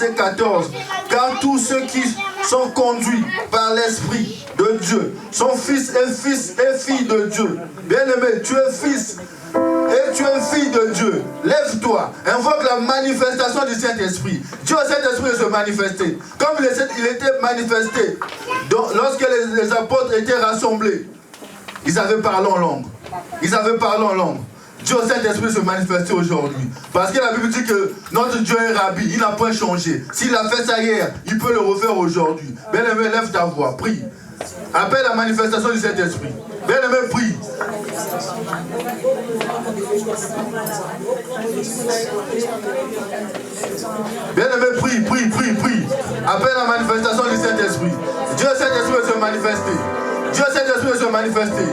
verset 14. Car tous ceux qui sont conduits par l'Esprit de Dieu sont fils et filles de Dieu. Bien-aimé, tu es fils et tu es fille de Dieu. Lève-toi, invoque la manifestation du Saint-Esprit. Dieu au Saint-Esprit se manifester. Comme il était manifesté lorsque les apôtres étaient rassemblés. Ils avaient parlé en langue. Ils avaient parlé en langue. Dieu au Saint-Esprit se manifestait aujourd'hui. Parce que la Bible dit que notre Dieu est Rabbi, il n'a pas changé. S'il a fait ça hier, il peut le refaire aujourd'hui. Bien-aimé, lève ta voix, prie. Appelle la manifestation du Saint-Esprit. Bien-aimé, prie. Bien-aimé, prie. Appelle la manifestation du Saint-Esprit. Dieu au Saint-Esprit veut se manifester. Dieu au Saint-Esprit veut se manifester.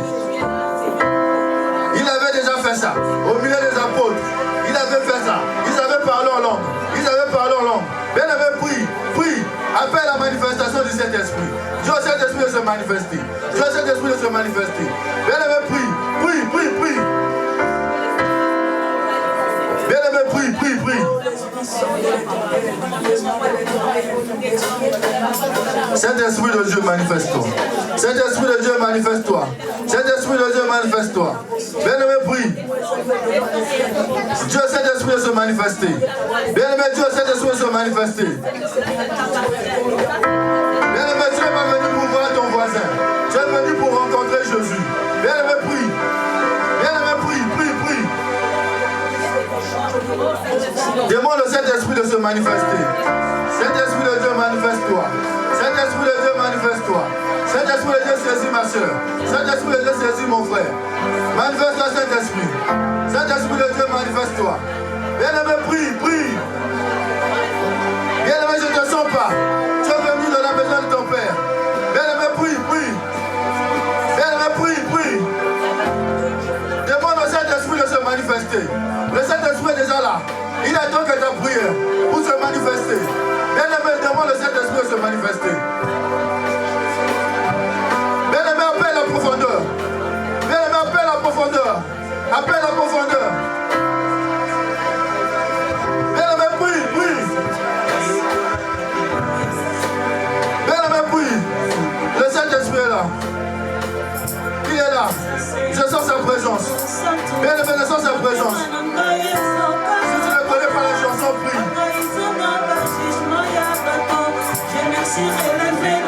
Il avait déjà fait ça. Au milieu des apôtres, il avait fait ça. Ils avaient parlé en langue. Bien-aimé, prie. Appelle la manifestation du Saint-Esprit. Dieu au Saint-Esprit de se manifester. Dieu au Saint-Esprit de se manifester. Bien-aimé, prie. Bien-aimé, prie. Saint-Esprit de Dieu, manifeste-toi. Saint-Esprit de Dieu, manifeste-toi. Saint-Esprit de Dieu, manifeste-toi. Bien-aimé, prie. Dieu, Saint-Esprit de se manifester. Bien-aimé, Dieu, Saint-Esprit de se manifester. Bien-aimé, tu n'es pas venu pour voir ton voisin. Tu es venu pour rencontrer Jésus. Bien-aimé, prie. Bien-aimé, prie. Demande au Saint-Esprit de se manifester. Saint-Esprit de Dieu, manifeste-toi. Saint-Esprit de Dieu, manifeste-toi. Saint-Esprit de Dieu, saisis ma soeur. Saint-Esprit de Dieu, saisis mon frère. Manifeste-toi, Saint-Esprit. Saint-Esprit de Dieu, manifeste-toi. Bien-aimé, prie. Bien-aimé, je ne te sens pas. Tu es venu dans la maison de ton Père. Bien-aimé, prie. Bien-aimé, prie. Demande au Saint-Esprit de se manifester. Le Saint-Esprit est déjà là. Il attend que ta prière pour se manifester. Bien-aimé, demande au Saint-Esprit de se manifester. Bien-aimé, appelle la profondeur. Bien-aimé, appelle la profondeur. Appelle la profondeur. Bien-aimé, prie. Bien-aimé, prie. Le Saint-Esprit est là. Il est là. Je sens sa présence. Bien-aimé, je sens sa présence. Si tu ne connais pas la chanson, prie. Je merci relever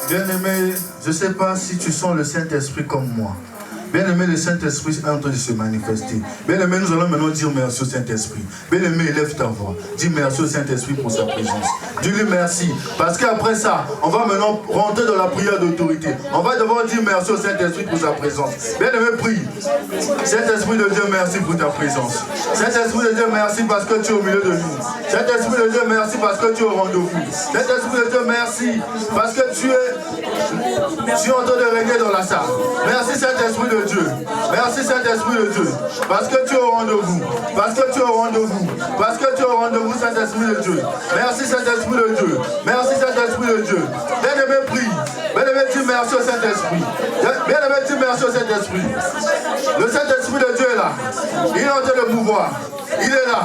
Bien-aimé, je ne sais pas si tu sens le Saint-Esprit comme moi. Bien-aimé, le Saint-Esprit est en train de se manifester. Bien-aimé, nous allons maintenant dire merci au Saint-Esprit. Bien-aimé, élève ta voix. Dis merci au Saint-Esprit pour sa présence. Dis-lui merci. Parce qu'après ça, on va maintenant rentrer dans la prière d'autorité. On va devoir dire merci au Saint-Esprit pour sa présence. Bien-aimé, prie. Saint-Esprit de Dieu, merci pour ta présence. Saint-Esprit de Dieu, merci parce que tu es au milieu de nous. Saint-Esprit de Dieu, merci parce que tu es au rendez-vous. Saint-Esprit de Dieu, merci parce que tu es en train de régner dans la salle. Merci Saint-Esprit de Dieu. Merci Saint-Esprit de Dieu. Parce que tu es au rendez-vous. Parce que tu es au rendez-vous. Parce que tu es au rendez-vous, Saint-Esprit de Dieu. Merci Saint-Esprit de Dieu. Merci Saint-Esprit de Dieu. Bien-aimé, prie. Bien-aimé, dis merci au Saint-Esprit. Bien-aimé, dis merci au Saint-Esprit. Le Saint-Esprit de Dieu est là. Il est en train de mouvoir. Il est là.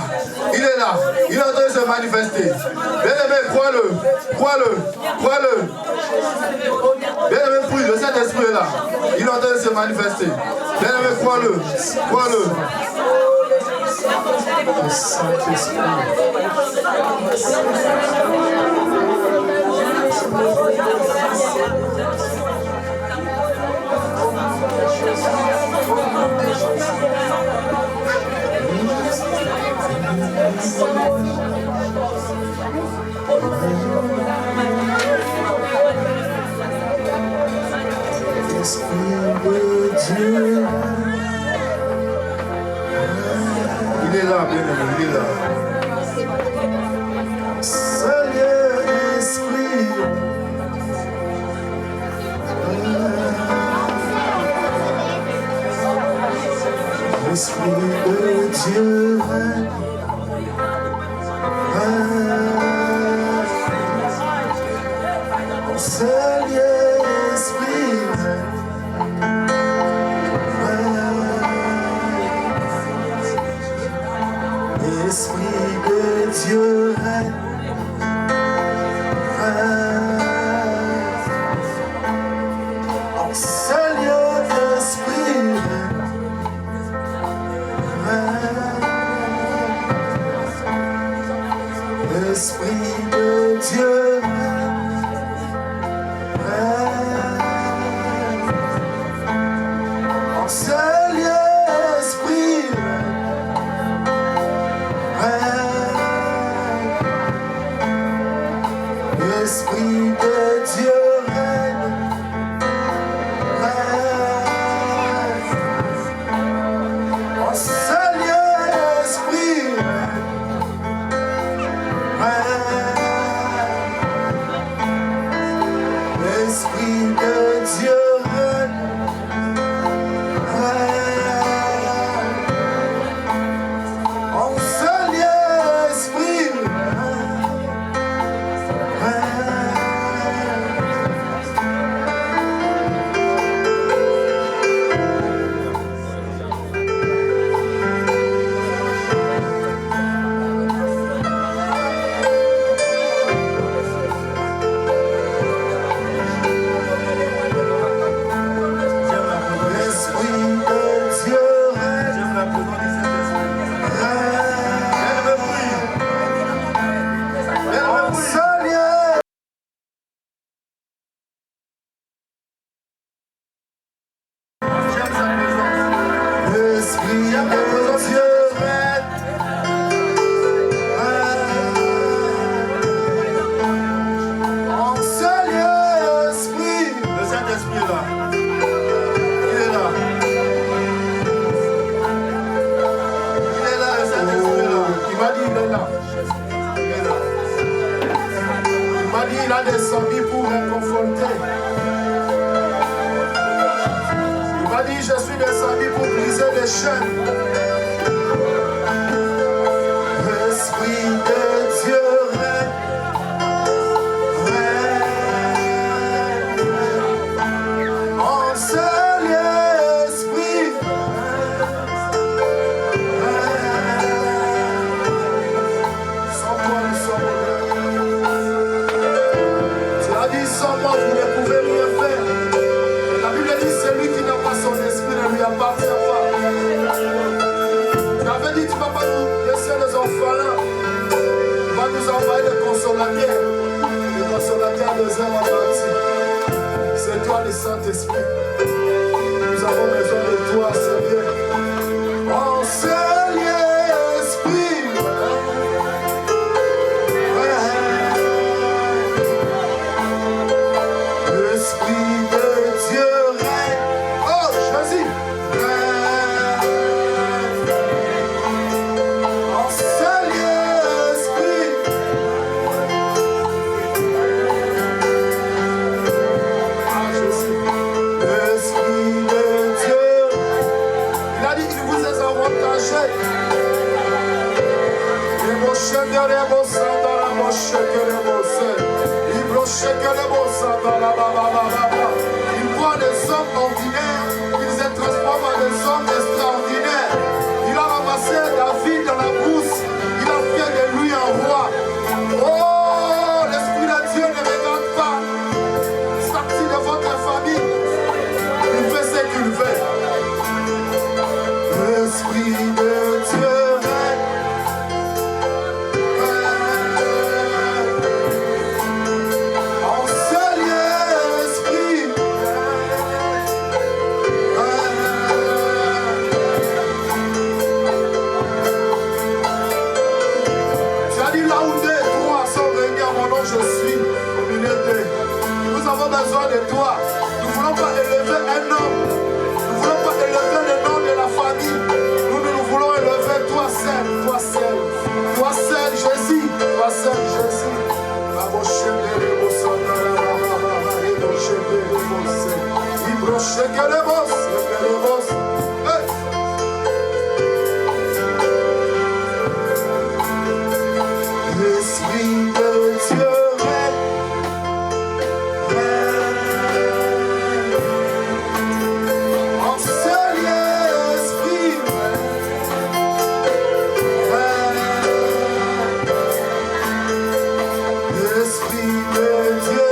Il est là. Il est en train de se manifester. Bien-aimé, crois-le. Crois-le. Crois-le. Bien-aimé, prie. Le Saint-Esprit est là. Il est en train de se manifester. Bien-aimé, crois-le. Crois-le. Le Saint-Esprit. Il est là, bien-aimé, il est là. Saint-Esprit, Esprit de Dieu, les chaînes. Esprit de Dieu règne, règne. En seul esprit, règne. Sans toi nous sommes heureux. Tu as dit sans moi vous ne pouvez rien faire. La Bible dit celui qui n'a pas son esprit ne lui appartient pas. Tu avais dit tu ne vas pas nous laisser les orphelins. Tu vas nous envoyer le consolateur. Le consolateur deuxième en partie. C'est toi le Saint-Esprit. Nous avons besoin de toi, Seigneur. En seul esprit. L'esprit de Dieu règne. Oh, choisis. Règne. En seul esprit. Ah, Jésus. L'esprit de Dieu. Il a dit qu'il vous est avantagé. Il voit des hommes ordinaires, il les transforme en des hommes extraordinaires. Il a ramassé David dans la brousse, il a fait de lui un roi. Oh, l'Esprit de Dieu ne regarde pas sorti de votre famille, il fait ce qu'il veut. L'Esprit de Dieu règne. En seul esprit. Tu as dit là où deux, trois sont réunis à mon nom, je suis au milieu d'eux. Nous avons besoin de toi. Nous ne voulons pas élever un homme. Nous ne voulons pas élever le nom de la famille. Nous voulons élever toi seul, toi seul. Toi seul, Jésus. Toi seul, Jésus. L'Esprit de Dieu règne, règne. En seul esprit, règne. L'Esprit de Dieu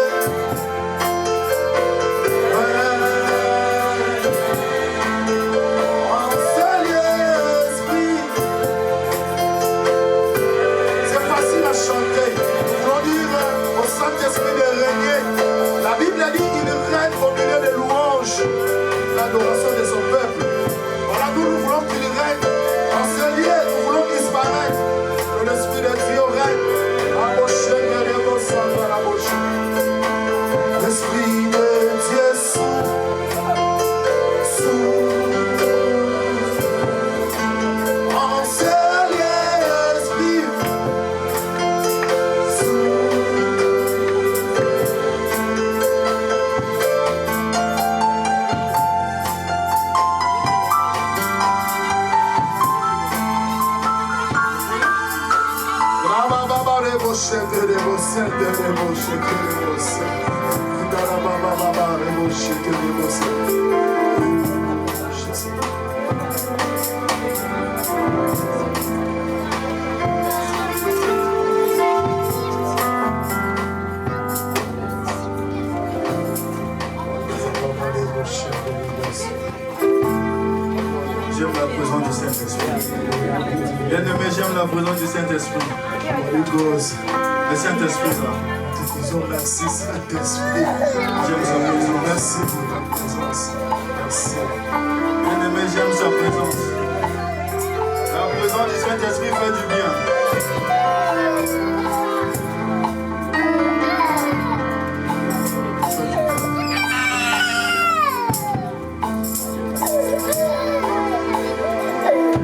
règne. En seul esprit. C'est facile à chanter. Pour dire au Saint-Esprit de régner. La Bible dit qu'il règne au milieu des louanges, l'adoration de son peuple. Voilà, nous voulons qu'il règne. En ce lieu, nous voulons qu'il disparaisse. Que l'Esprit de Dieu règne. L'Esprit de Dieu souffle. En seul esprit. J'aime la présence du Saint-Esprit. Bien-aimé, j'aime la présence du Saint-Esprit. Le Saint-Esprit là. Te disons merci Saint-Esprit. J'aime sa présence. Merci pour ta présence. Merci. Bien-aimé, j'aime sa présence. La présence du Saint-Esprit fait du bien.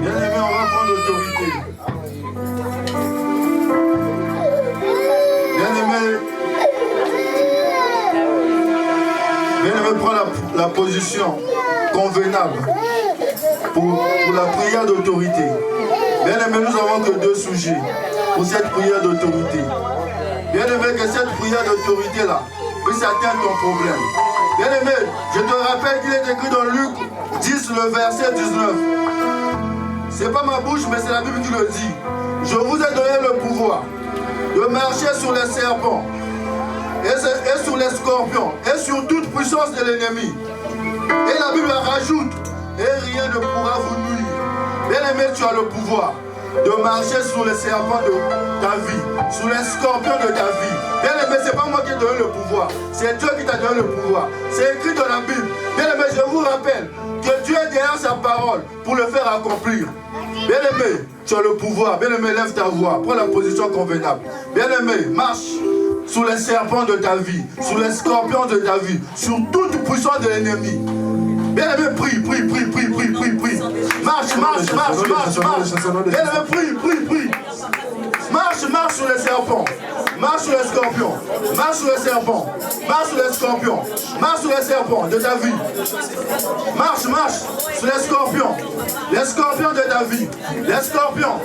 Bien-aimé, on va prendre l'autorité. Bien-aimé, prends la position convenable. pour la prière d'autorité. Bien aimé, nous avons que 2 sujets pour cette prière d'autorité. Bien aimé, que cette prière d'autorité-là puisse atteindre ton problème. Bien aimé, je te rappelle qu'il est écrit dans Luc 10, le verset 19. C'est pas ma bouche, mais c'est la Bible qui le dit. Je vous ai donné le pouvoir de marcher sur les serpents et sur les scorpions et sur toute puissance de l'ennemi. Et la Bible rajoute, et rien ne pourra vous nuire. Bien aimé, tu as le pouvoir de marcher sur les serpents de ta vie, sur les scorpions de ta vie. Bien aimé, ce n'est pas moi qui ai donné le pouvoir, c'est Dieu qui t'a donné le pouvoir. C'est écrit dans la Bible. Bien aimé, je vous rappelle que Dieu est derrière sa parole pour le faire accomplir. Bien aimé, tu as le pouvoir. Bien aimé, lève ta voix, prends la position convenable. Bien aimé, marche sur les serpents de ta vie, sur les scorpions de ta vie, sur toute puissance de l'ennemi. Bien aimé, prie. Marche. Bien aimé, prie. Marche sur les serpents. Marche sur les scorpions. Marche sur les serpents. Marche sur les scorpions. Marche sur les serpents de ta vie. Marche sur les scorpions. Les scorpions de ta vie. Les scorpions.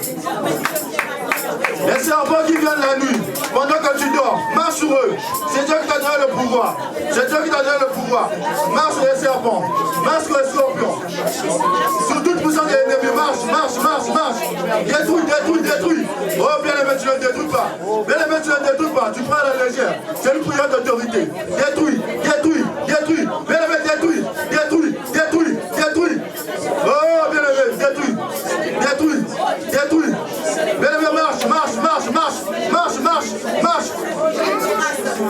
Les serpents qui viennent la nuit, pendant que tu dors, marche sur eux. C'est Dieu qui t'a donné le pouvoir. C'est Dieu qui t'a donné le pouvoir. Marche sur les serpents. Marche sur les scorpions. Sur toute puissance de l'ennemi. Marche. Détruis. Oh, bien aimé, tu ne le détruis pas. Bien aimé, tu ne le détruis pas. Tu prends à la légère. C'est une prière d'autorité. Détruis. Bien aimé, détruis. Oh, bien aimé, détruis. Bien aimé, marche.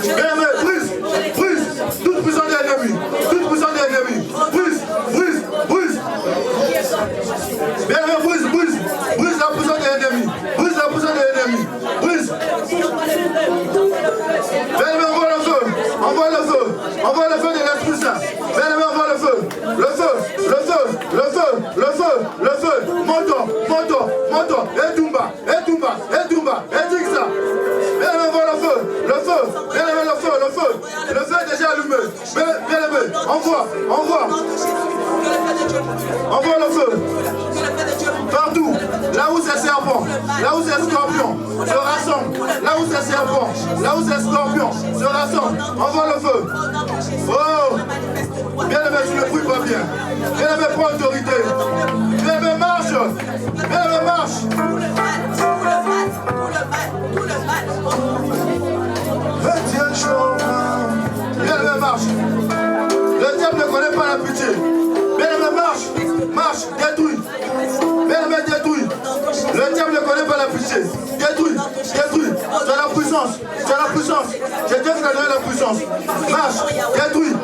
Bien aimé, brise. Toute puissance de l'ennemi. Brise. Bien aimé, brise la puissance de l'ennemi. Brise. Bien aimé, envoie le feu de l'Esprit Saint. Bien aimé, envoie le feu. Le feu. Monte. Et Dumba. Et Dixa. Bien aimé, envoie le feu. Bien aimé, le feu. Le feu est déjà allumé. Bien aimé, envoie le feu. Partout, là où c'est serpent, là où c'est scorpion, se rassemble. Là où c'est serpent, là où c'est scorpion, se rassemble. Envoie le feu. Oh, bien aimé, tu ne pries pas bien. Bien aimé, prends autorité. Bien aimé, marche. Bien aimé, marche. Le diable ne connaît pas la pitié. Bien aimé, marche, détruis. Bien aimé, détruis. Le diable ne connaît pas la pitié. Détruis. Tu as la puissance. C'est Dieu qui t'a donné la puissance. Marche, détruis.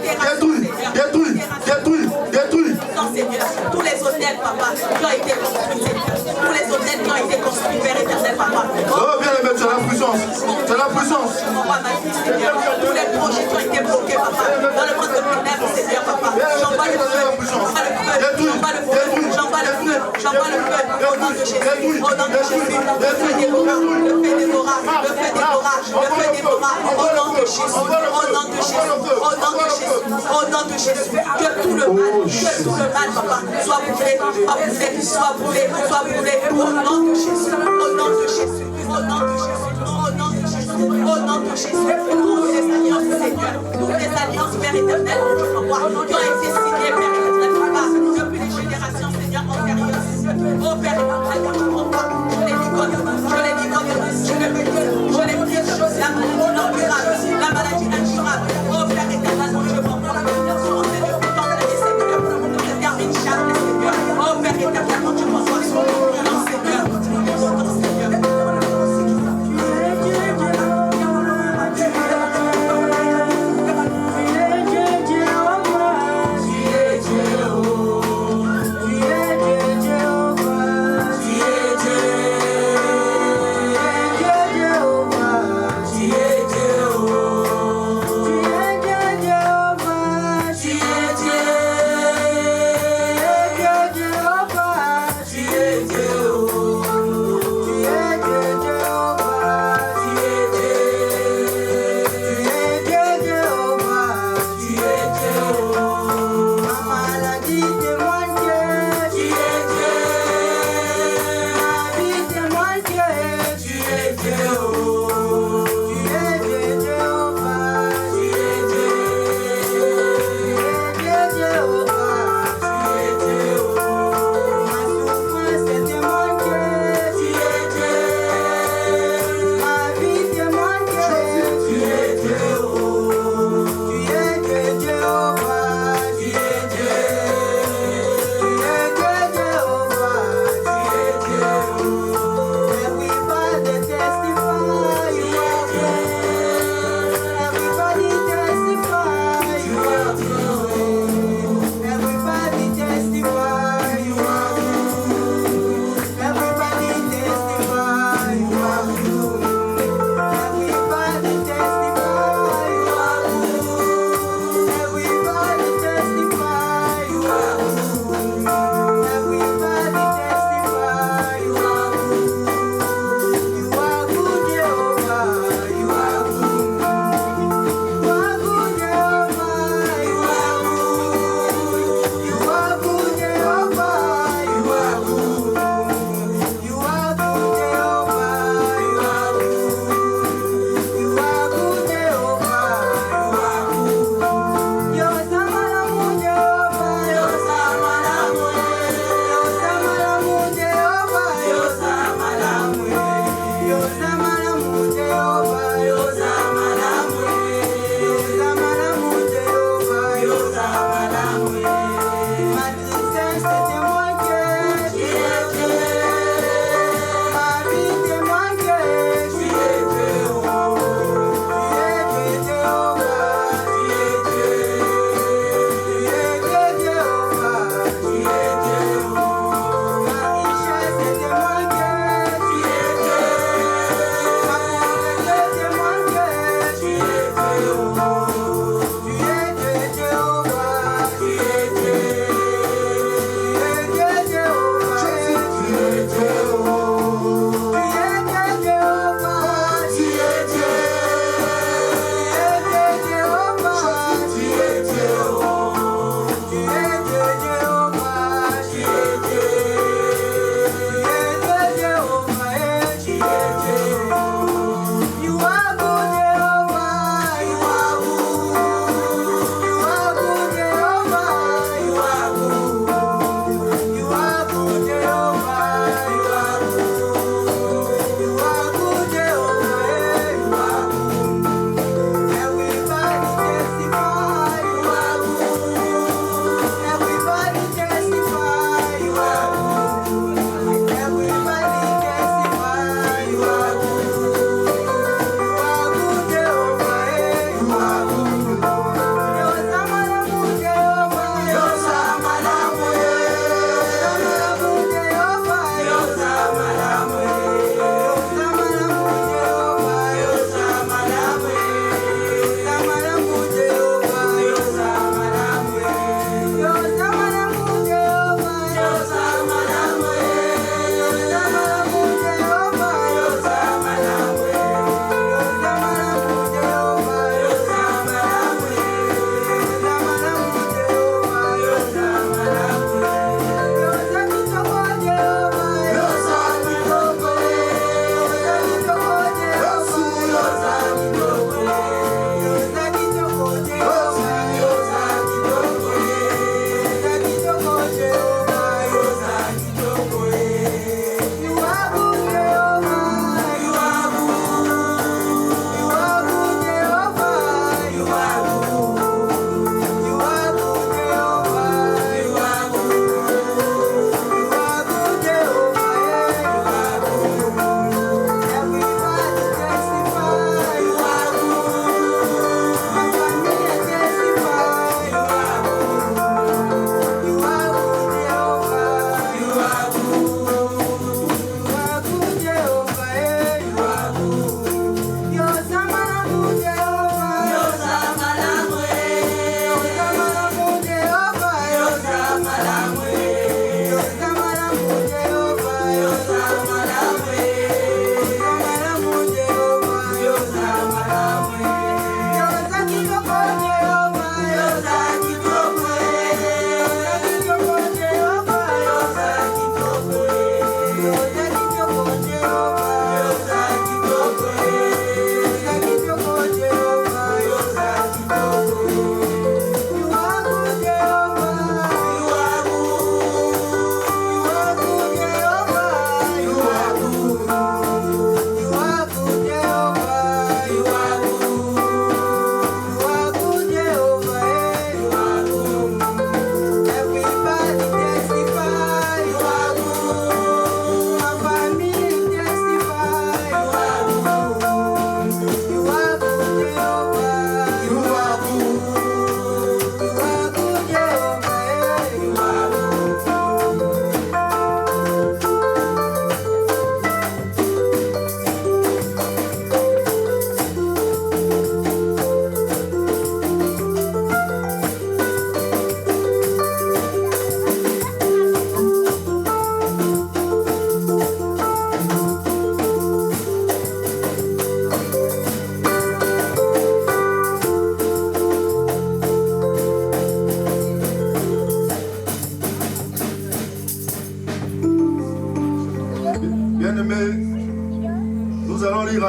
Tous les hôtels, papa, qui ont été construits. Tous les hôtels qui ont été construits, Père éternel, papa. Oh, bien aimé, tu as la puissance. Tous les projets qui ont été bloqués, papa. Dans le monde de ténèbres, Seigneur, papa. J'envoie le feu. Au nom de Jésus. Le feu dévorera. Au nom de Jésus. Que tout le mal, papa, soit brûlé. Au nom de Jésus. Toutes les alliances, Père éternel, qui ont été signées, Père éternel, papa, depuis les générations, Seigneur, antérieures. Oh, Père éternel, je les brise, la maladie incurable, la maladie incurable. Oh, Père éternel, je prends la bénédiction, Seigneur, pour t'en aller, Seigneur, pour te terminer chaque Seigneur. Oh, Père éternel, quand tu reçois son nom, Seigneur,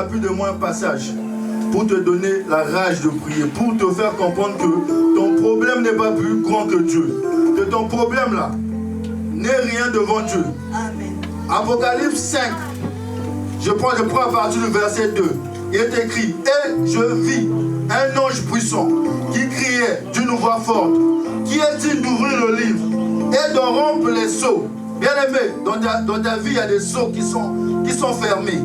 plus de moi un passage pour te donner la rage de prier, pour te faire comprendre que ton problème n'est pas plus grand que Dieu. Que ton problème là n'est rien devant Dieu. Amen. Apocalypse 5, je prends à partir du verset 2. Il est écrit, et je vis un ange puissant qui criait d'une voix forte, qui est digne d'ouvrir le livre et de rompre les sceaux. Bien aimé, dans ta vie, il y a des sceaux qui sont fermés.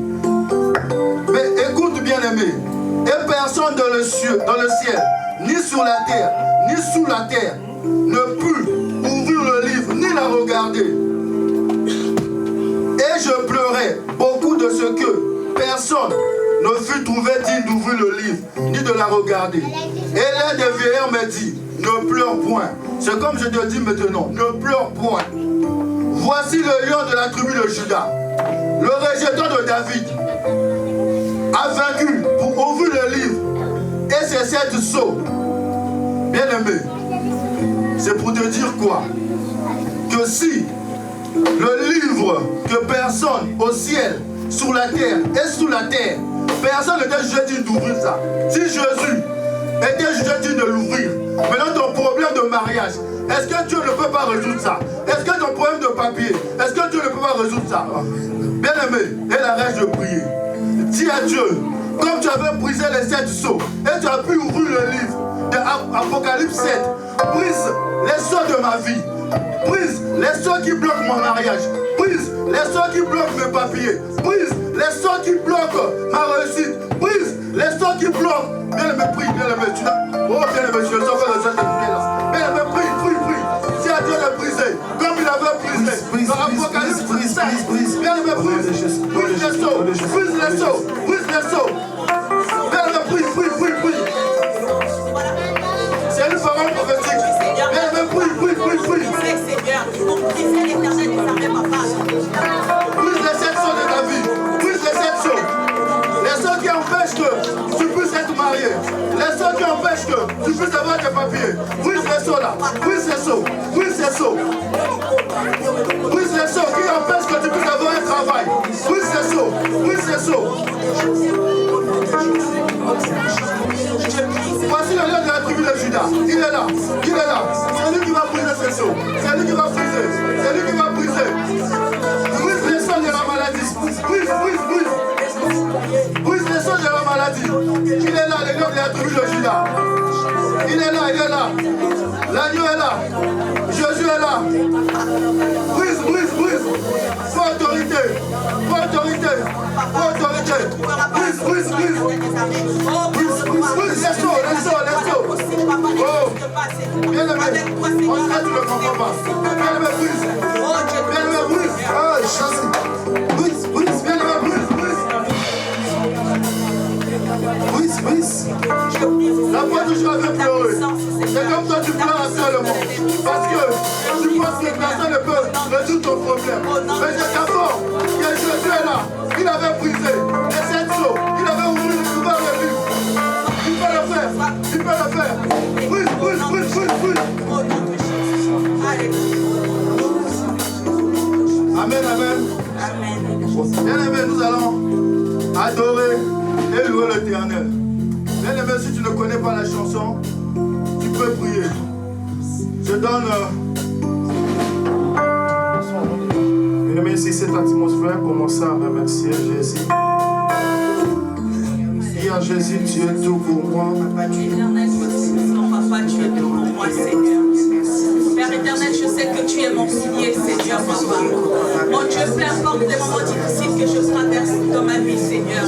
Mais écoute bien aimé, et personne dans le ciel, ni sur la terre, ni sous la terre, ne put ouvrir le livre, ni la regarder. Et je pleurais beaucoup de ce que personne ne fut trouvé digne d'ouvrir le livre, ni de la regarder. Et l'un des vieillards me dit, ne pleure point. C'est comme je te dis maintenant, ne pleure point. Voici le lion de la tribu de Juda, le rejeton de David, a vaincu pour ouvrir le livre. Et c'est cette sceau. Bien aimé, c'est pour te dire quoi? Que si le livre que personne au ciel, sur la terre et sous la terre, personne n'était jugé digne d'ouvrir ça. Si Jésus était jugé digne de l'ouvrir, maintenant ton problème de mariage, est-ce que Dieu ne peut pas résoudre ça? Est-ce que ton problème de papier, est-ce que Dieu ne peut pas résoudre ça? Bien aimé, et la rage de prier. Dis à Dieu, comme tu avais brisé les 7 sceaux, et tu as pu ouvrir le livre de Apocalypse 7, brise les sceaux de ma vie, brise les sceaux qui bloquent mon mariage, brise les sceaux qui bloquent mes papiers, brise les sceaux qui bloquent ma réussite, brise les sceaux qui bloquent. Bien aimé, prie, bien aimé, tu n'as... Oh, bien aimé, je le sens faire le geste de prier là. Bien aimé, prie. Si à Dieu de briser, comme il avait brisé dans Apocalypse 5, bien aimé, brise les sceaux, brise les sceaux, brise les sceaux. Bien aimé, prie. C'est une parole prophétique. Bien aimé, prie. Seigneur, pour briser l'éternel des armées, papa. Brise les 7 sceaux de ta vie. Brise les 7 sceaux. Les sceaux qui empêchent que tu puisses être marié. Les sceaux qui empêchent que tu puisses avoir tes papiers. Brise les sceaux là. Brise les sceaux. Brise les sceaux. Brise les sceaux qui empêchent que tu puisses avoir un travail. Brise les sceaux. Brise les sceaux. Voici le lion de la tribu de Juda. Il est là. C'est lui qui va briser ces sceaux. C'est lui qui va briser. Brise les sceaux de la maladie. Brise les sceaux de la maladie. Il est là, le lion de la tribu de Juda. Il est là. L'agneau est là. Jésus est là. Brise. Faut autorité. Brise les sceaux. Oh, bien aimé, on sait que tu ne comprends pas. Bien aimé, brise. Ah, chasse. Brise. Bien aimé, brise. La foi toujours avec pleurer. C'est comme toi tu pleures actuellement. Parce que tu penses que personne ne peut résoudre ton problème. Mais c'est d'abord que Jésus est là. Il avait brisé les 7 sceaux. Il avait ouvert le livre. Il peut le faire. Brise. Amen. Bien aimé, nous allons adorer et louer l'Éternel. Bien aimé, si tu ne connais pas la chanson, tu peux prier. Je donne... Bien aimé, si cette atmosphère commence à remercier Jésus. Dis à Jésus, tu es tout pour moi. Éternel, papa, tu es tout pour moi, Seigneur. Père éternel, je sais que tu es mon pilier, Seigneur, papa. Mon Dieu, peu importe les moments difficiles que je traverse dans ma vie, Seigneur.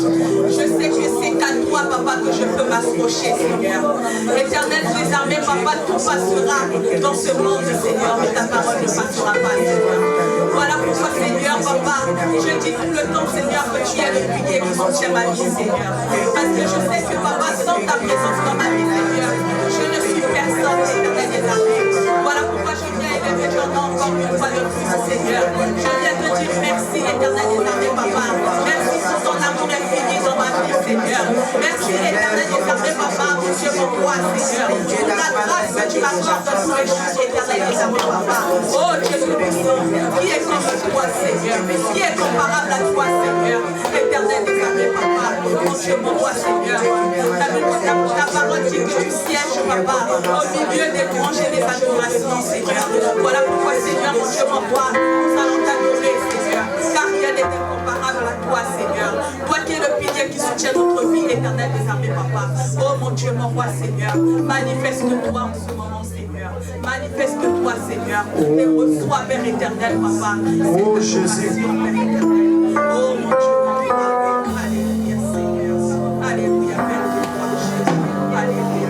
Je sais que c'est qu'à toi, papa, que je peux m'approcher, Seigneur. Éternel des armées, papa, tout passera dans ce monde, Seigneur, mais ta parole ne passera pas, Seigneur. Voilà pourquoi, Seigneur, papa, je dis tout le temps, Seigneur, que tu es le pilier qui soutient ma vie, Seigneur. Parce que je sais que, papa, sans ta présence dans ma vie, Seigneur, je ne suis personne, Éternel des armées. Voilà pourquoi je viens élever ton nom encore une fois de plus, Seigneur. Je viens te dire merci, Éternel des armées, papa. Merci pour ton amour infini dans ma vie, Seigneur. Merci, Éternel des armées, papa, pour Dieu, mon toi, Seigneur. Pour ta grâce que tu m'accordes dans ce échange éternel, désormais, papa. Oh Dieu Tout-Puissant, qui est comme toi, Seigneur? Qui est comparable à toi, Seigneur? Éternel, désormais, papa. Mon Dieu, mon roi, Seigneur. Ta parole dit que tu sièges, papa, au milieu des louanges et des adorations, Seigneur. Voilà pourquoi, Seigneur, mon Dieu, mon roi, nous allons t'adorer, Seigneur. Car rien n'est incomparable à toi, Seigneur. Toi qui es le pilier qui soutient notre vie éternelle, désormais, papa. Oh mon Dieu, mon roi, Seigneur. Manifeste-toi en ce moment, Seigneur. Manifeste-toi, Seigneur. Et reçois, Père éternel, papa. Oh Jésus. Oh mon Dieu, mon roi. Alléluia, Seigneur. Alléluia, Père de toi, Jésus. Alléluia.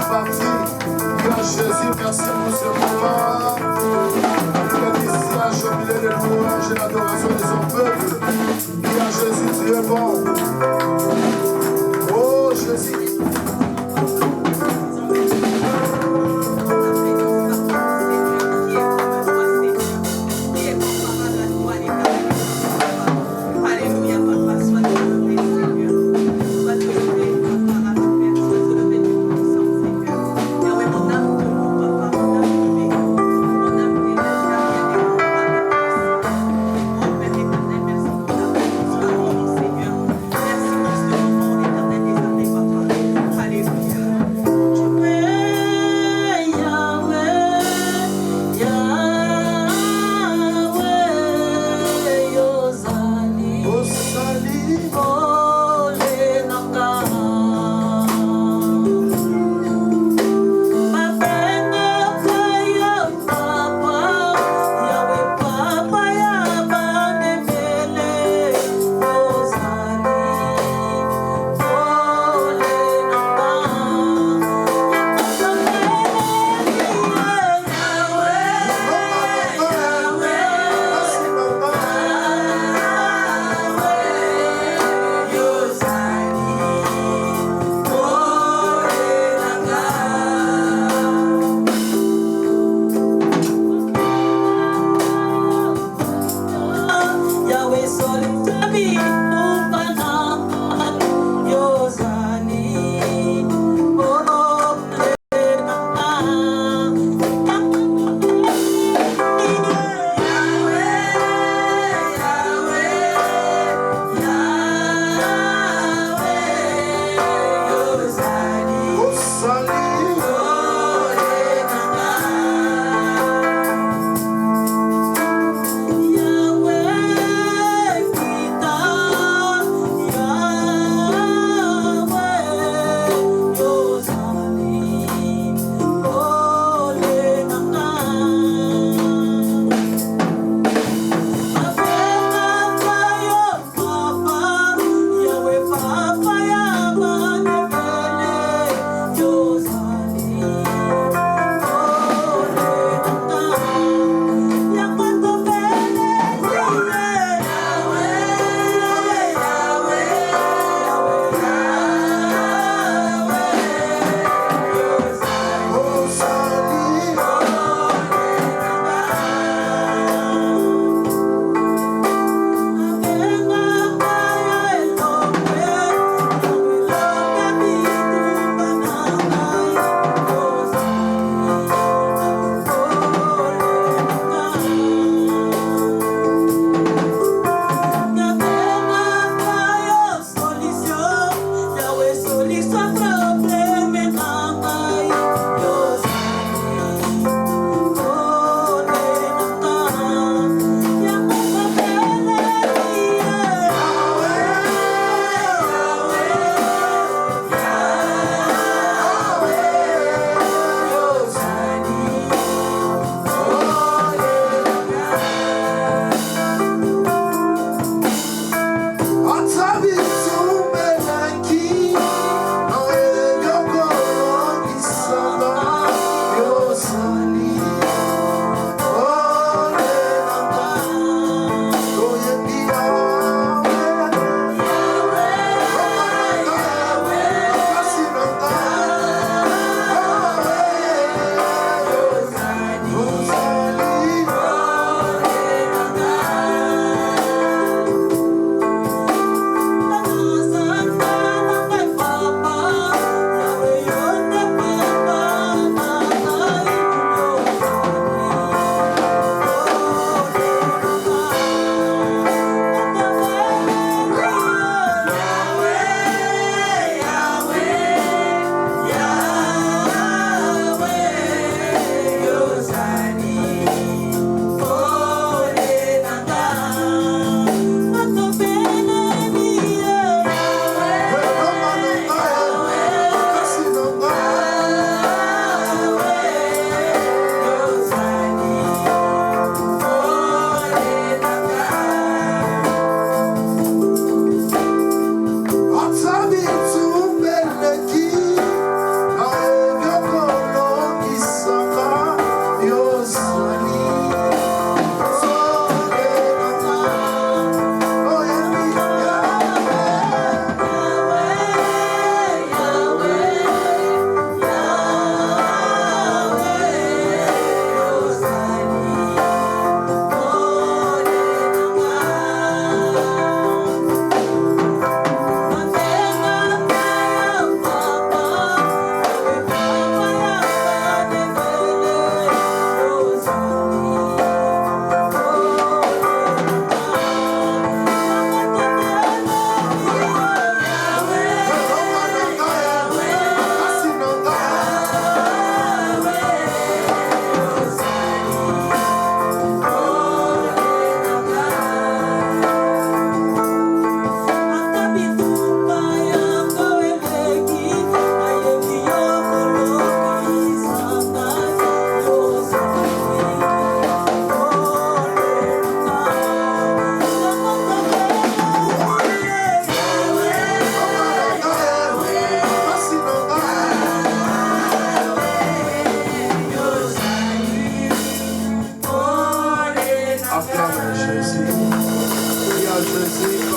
partie. Bien Jésus, merci pour ce moment. Bénissage au milieu de louanges et l'adoration de son peuple. Bien Jésus, tu es bon. Oh Jésus. Oh,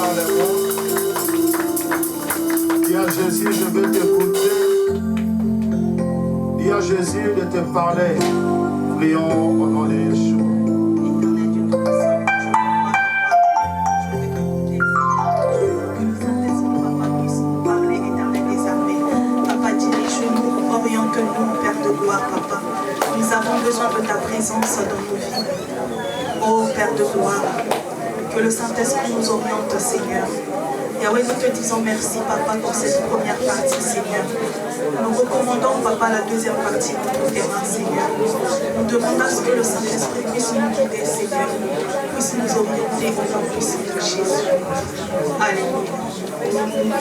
par les mots. Dis à Jésus, je veux t'écouter. Dis à Jésus de te parler. Prions au nom de Yeshua. Oriente-nous, Père de gloire, Papa. Nous avons besoin de ta présence dans nos vies. Oh Père de gloire, que le Saint-Esprit nous oriente, Seigneur. Yahweh, nous te disons merci, Papa, pour cette première partie, Seigneur. Nous recommandons, Papa, la deuxième partie entre tes mains, Seigneur. Nous demandons à ce que le Saint-Esprit puisse nous guider, Seigneur, puisse nous orienter au nom puissant de Jésus. Alléluia.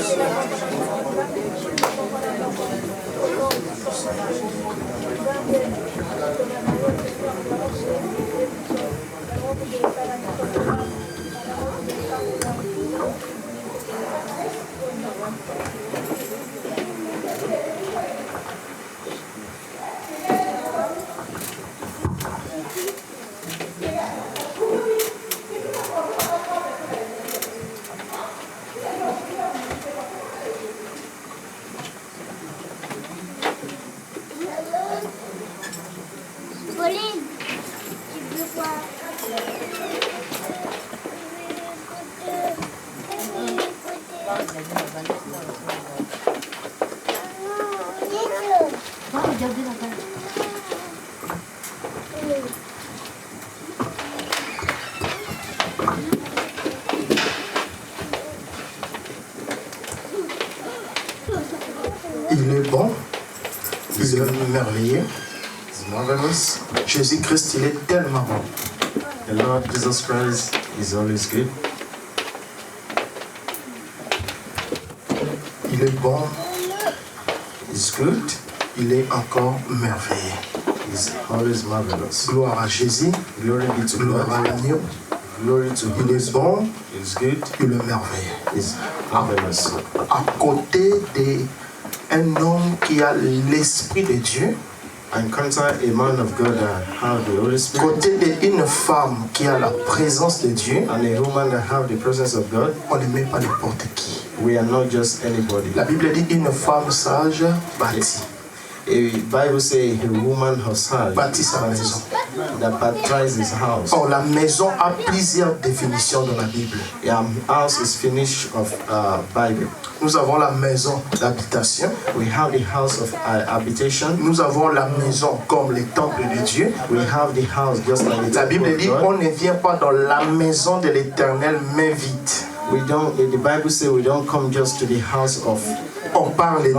Il est bon, il est merveilleux. Marvelous. Jésus-Christ, il est tellement bon. The Lord Jesus Christ is always good. Il est bon, He's good. il est encore merveilleux. He's always marvelous. Gloire à Jésus, Glory be to gloire à God. l'agneau. Glory to Il Him. est bon, He's good. il est merveilleux. He's marvelous. À côté d'un homme qui a l'Esprit de Dieu, Encounter a man of God that have the Holy Spirit côté d'une femme qui a la présence de Dieu, and a woman that have the presence of God. on ne met pas n'importe qui. We are not just anybody. La Bible dit une femme sage bâtit A Bible say a woman bâtit sa maison. that baptizes his house. Or, la maison a plusieurs définitions dans la Bible. House is finished of Bible. Nous avons la maison d'habitation. We have the house of habitation. Nous avons la maison comme le temple de Dieu. We have the house just like the La temple Bible of dit God. on ne vient pas dans la maison de l'Éternel main vide. We don't. The Bible says we don't come just to the house of. On parle des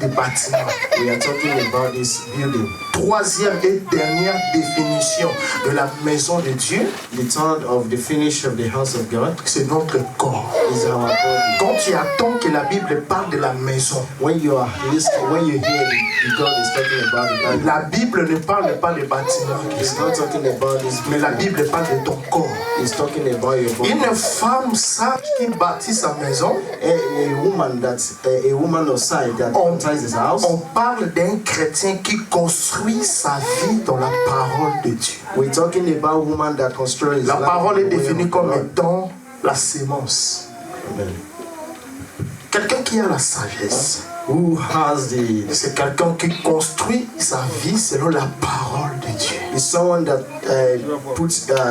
bâtiments. We are talking about this building. Troisième et dernière définition de la maison de Dieu, The third of the finish of the house of God c'est notre corps. is our body. Quand tu attends que la Bible parle de la maison, When you are listening, when you hear the God is talking about the Bible, la Bible ne parle pas des bâtiments, it's not talking about this mais la building. Bible parle de ton corps. It's talking about your body. Une femme sage qui bâtit sa maison, A woman that's a woman of sight that baptizes his house. on parle d'un chrétien qui construit sa vie dans la parole de Dieu. We're talking about a woman that constructs. La parole est the way définie of comme God. étant la sémence. Amen. Quelqu'un qui a la sagesse, Who has the c'est quelqu'un qui construit sa vie selon la parole de Dieu. is someone that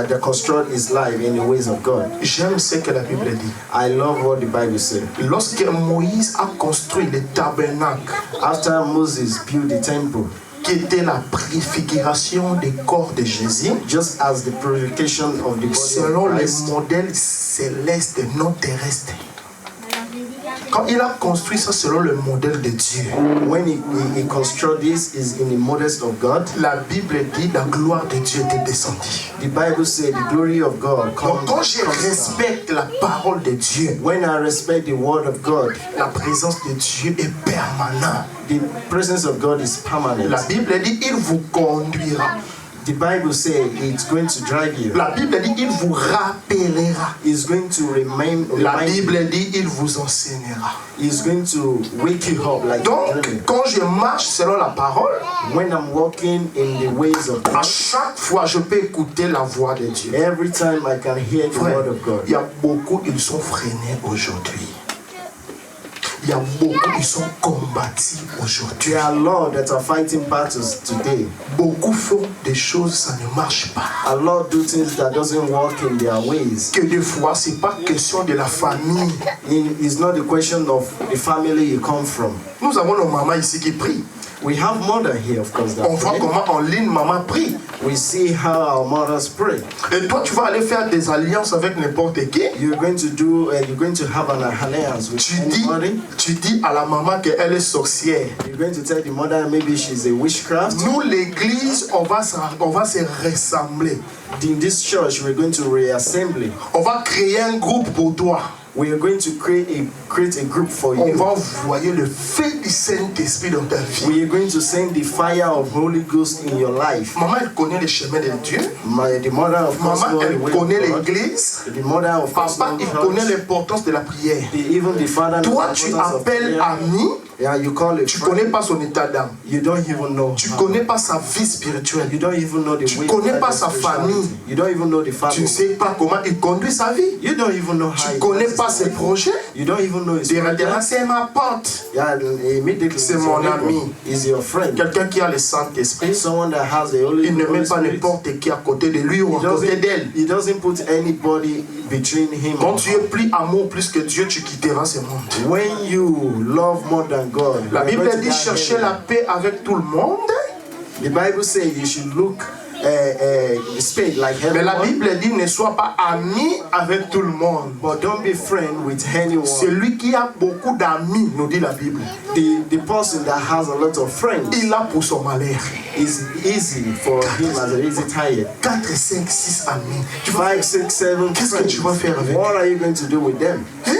that construct his life in the ways of God. J'aime ce que la Bible dit. I love what the Bible says. Lorsque Moïse a construit le tabernacle, After Moses built the temple, qui était la préfiguration du corps de Jésus, just as the purification of the body selon of les Christ, modèles célestes non terrestres. Quand il a construit ça selon le modèle de Dieu, when he construct this is in the modest of God. la Bible dit la gloire de Dieu était descendue. The Bible says the glory of God Donc comes. quand je down. respecte la parole de Dieu, When I respect the word of God, la présence de Dieu est permanente. the presence of God is permanent. La Bible dit il vous conduira. The Bible says it's going to drive you. La Bible dit, il vous rappellera. It's going to remind La you. Bible dit, il vous enseignera. It's going to wake you up like Donc, a dream. quand je marche selon la parole, When I'm walking in the ways of à God, chaque fois, je peux écouter la voix de Dieu. every time I can hear the Frère, word of God. il y a beaucoup, ils sont freinés aujourd'hui. Il y a beaucoup, ils sont combattus aujourd'hui. There are a lot that are fighting battles today. Beaucoup font des choses, ça ne marche pas. A lot do things that doesn't work in their ways. Que des fois, c'est pas question de la famille. It's not a question of the family you come from. Nous avons nos mamans ici qui prient. We have mother here, of course. That On voit pray. comment en ligne maman prie. We see how our mothers pray. Et toi, tu vas aller faire des alliances avec n'importe qui. You're going to have an alliance with anybody. Tu dis à la maman qu'elle est sorcière. You're going to tell the mother maybe she's a witchcraft. Nous, l'église, on va se rassembler. In this church, we're going to reassemble. On va créer un groupe pour toi. We are going to create a group for On you. va envoyer le feu du Saint-Esprit dans ta vie. We are going to send the fire of Holy Ghost in your life. Maman, elle connaît les chemins de Dieu. The mother of course Maman, knows the elle way connaît of God. l'église. The mother of course Papa, knows il church. connaît l'importance de la prière. Even the father knows Toi, the tu importance of appelles prayer. ami. Yeah, you call it Tu friend. connais pas son état d'âme. You don't even know. Tu connais pas sa vie spirituelle. You don't even know the Tu way. connais of pas the sa spirituality. famille. You don't even know the Tu family. ne sais pas comment il conduit sa vie. You don't even know how. Tu he connais does pas his ses life. projets. You don't even know his Directement, project. c'est ma pote. Yeah, immediately C'est he's mon your neighbor. ami. Is your friend. Quelqu'un qui a le Saint-Esprit. Someone that has the Holy Il ne met pas Spirit. n'importe qui à côté de lui ou à côté d'elle. He doesn't put anybody between him Quand and tu her. es plus amour plus que Dieu, tu quitteras ce monde. When you love more than God, La you're Bible going to dit die chercher here. la paix avec tout le monde. The Bible says you should look straight like Mais la everyone, Bible dit ne sois pas ami avec tout le monde. but don't be friend with anyone. Celui qui a beaucoup d'amis, nous dit la Bible, The person that has a lot of friends il a pour son malheur is easy for him as an easy tired. 4, 5, 6 amis. Tu vas 5, 6, 7 Qu'est-ce que tu vas friends. faire avec What are you going to do with them? Hein?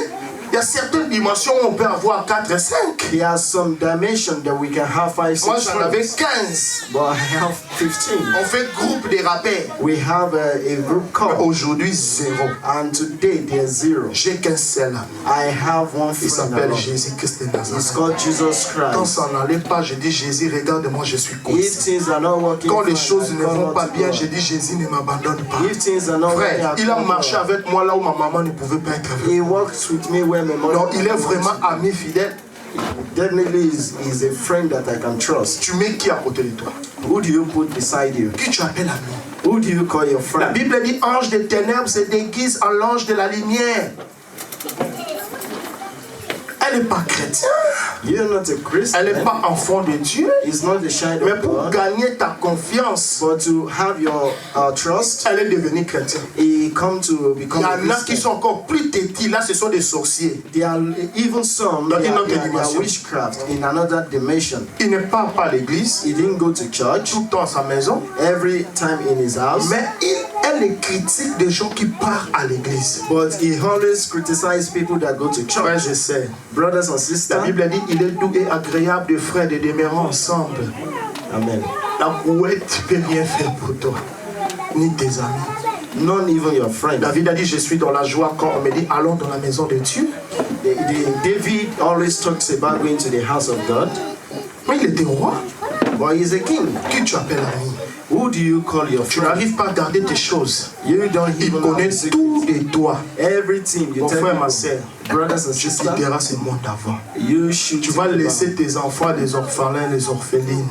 Il y a certaines dimensions où on peut avoir 4 et 5. There are some dimensions that we can have 5, 6 Moi j'en avais friends, 15. but I have 15. On fait groupe des rappeurs. We have a group call, Aujourd'hui, 0. and today there's 0. J'ai qu'un seul ami. I have one Il friend s'appelle alone. Jésus-Christ de It's Nazareth. called Jesus Quand Christ. ça n'allait pas, je dis Jésus, regarde-moi, je suis If coincé. things are not working, Quand les fine, choses I ne call vont out pas to bien, God. je dis Jésus ne m'abandonne pas. If things are not working, Frère, I il a call marché God. avec moi là où ma maman ne pouvait pas être avec moi. He works with me where my mother. Non, il est vraiment ami fidèle. Definitely is a friend that I can trust. Tu mets qui à côté de toi? Who do you put beside you? Qui tu appelles ami? Who do you call your La friend? Bible dit ange des ténèbres se déguise en l'ange de la lumière. Elle n'est pas chrétienne. You're not a Christian. Elle n'est pas enfant de Dieu. It's not the child Mais of pour God. gagner ta confiance, But to have your trust, elle est devenue chrétienne. he come to Il become y a en a qui Christian. sont encore plus petits. Là, ce sont des sorciers. There are even some Dans they une are, autre they are dimension. witchcraft in another dimension. Il ne part pas à l'église, He didn't go to church tout le temps à sa maison. every time in his house, Mais elle critique des gens qui partent à l'église. but he always criticizes people that go to Frère, church. je sais. Brothers and La sisters, Bible dit il est doux et agréable de frères de demeurer ensemble. amen. La brouette ne peut rien faire pour toi, ni tes amis. Not even your friend. David a dit je suis dans la joie quand on me dit allons dans la maison de Dieu. David always talks about going to the house of God, Mais il était roi. but he's a king. Qui tu appelles ami? Who do you call your Tu friend? n'arrives pas à garder tes choses. You don't Il even connaît know tout de toi. everything you Mon tell frère, ma people. sœur, Brothers and tu sisters, quitteras ce monde avant. you should Tu vas think laisser tes enfants, les orphelins, les orphelines.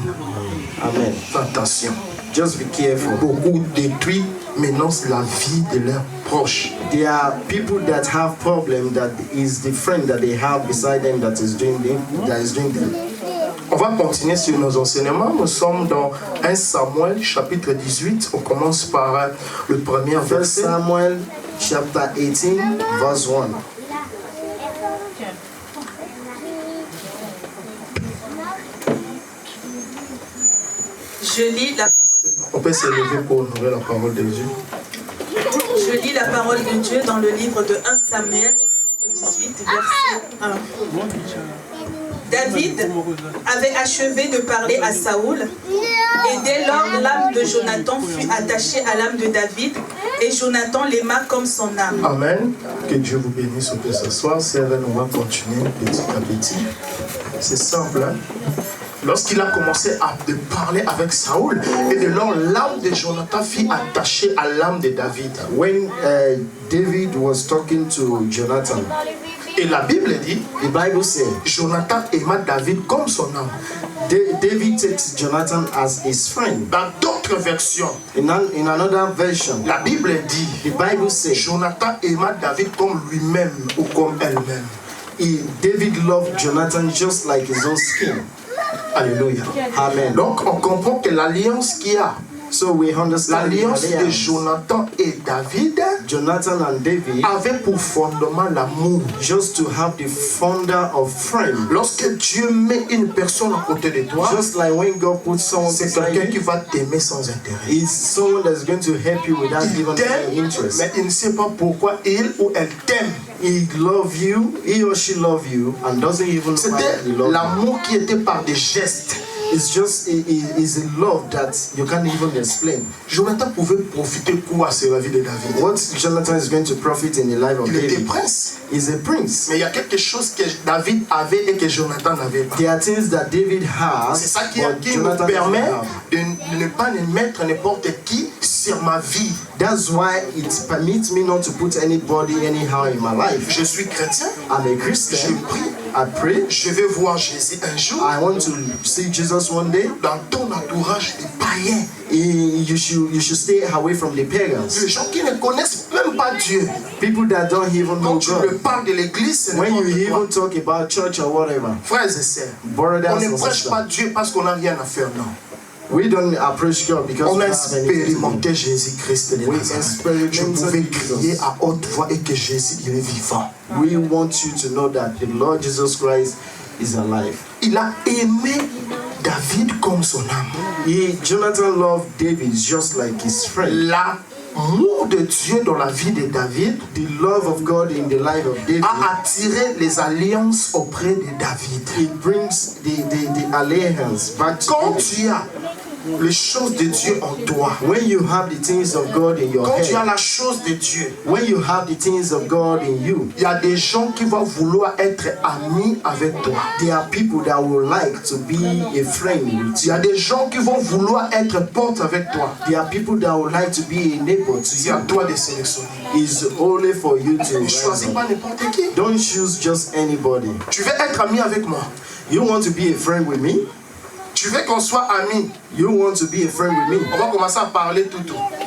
about- Amen. Fais attention. Just be careful. Beaucoup détruisent maintenant la vie de leurs proches. There are people that have problem that is the friend that they have beside them that is doing them. On va continuer sur nos enseignements. Nous sommes dans 1 Samuel chapitre 18. On commence par le premier 1 verset. Samuel chapter 18 verse 1. Je lis la On peut s'élever pour honorer la parole de Dieu. Je lis la parole de Dieu dans le livre de 1 Samuel, chapitre 18, verset 1. David avait achevé de parler à Saoul, et dès lors l'âme de Jonathan fut attachée à l'âme de David, et Jonathan l'aima comme son âme. Amen. Que Dieu vous bénisse au ce soir. Sœur, on va continuer petit à petit. C'est simple. Hein? Lorsqu'il a commencé à parler avec Saoul, et de lors l'âme de Jonathan fut attachée à l'âme de David. When David was talking to Jonathan, et la Bible dit, the Bible says, Jonathan aima David comme son âme. David takes Jonathan as his friend. Dans d'autres versions, In another version, la Bible dit, the Bible says, Jonathan aima David comme lui-même ou comme elle-même. David loved Jonathan just like his own skin. Alléluia. Amen. Donc on comprend que l'alliance qu'il y a, So we understand l'alliance the de alliance. Jonathan et David Jonathan and David avait pour fondement l'amour. just to have the founder of friend. Lorsque Dieu met une personne à côté de toi, Just like when God puts someone c'est beside quelqu'un qui you, va t'aimer sans intérêt. it's someone that's going to help you without Il even t'aime, any interest. mais il ne sait pas pourquoi il ou elle t'aime. He love you, he or she love you, and doesn't even know why C'était he love you. l'amour qui était par des gestes. It's just is a love that you can't even explain. Jonathan pouvait profiter quoi sur la vie de David? What Jonathan is going to profit in the life of Il était David prince. is a prince. Mais il y a quelque chose que David avait et que Jonathan n'avait pas. There are things that David has, C'est ça qui but nous Jonathan permet doesn't have. de ne pas mettre n'importe qui sur ma vie. That's why it permits me not to put anybody anyhow in my life. Je suis chrétien, I'm a je Christian. prie, I pray. je vais voir Jésus un jour. I want to see Jesus one day. Dans ton entourage des païens, You should stay away from the pagans. les gens qui ne connaissent même pas Dieu. People that don't even know Quand tu me God. parles de l'église, c'est When you n'importe quoi. even talk about church or whatever, Frères et sœurs, on brothers ne and prêche pas sisters, Dieu parce qu'on n'a rien à faire, non. we don't approach God because On we a don't have anything to do. expérimenté Jésus-Christ de We Nazareth. experimented Je pouvais crier Jesus. à haute voix et que Jésus, il est vivant. We want you to know that the Lord Jesus Christ is alive. Il a aimé David comme son âme. Jonathan loved David just like his friend. L'amour de Dieu dans la vie de David The love of God in the life of David, a attiré les alliances auprès de David. it brings the alliance back to Quand David. tu as les choses de Dieu en toi, When you have the things of God in your quand tu as head, la chose de Dieu, when you have the things of God in you, il y a des gens qui vont vouloir être amis avec toi. there are people that would like to be a friend with Il y you. a des gens qui vont vouloir être potes avec toi. There are people that would like to be a neighbor to C'est à you. toi de sélectionner. It's only for you to Ne rise choisis up. pas n'importe qui. Don't choose just anybody. Tu veux être ami avec moi. You want to be a friend with me? Tu veux qu'on soit amis. You want to be a friend with me? On va commencer à parler tout.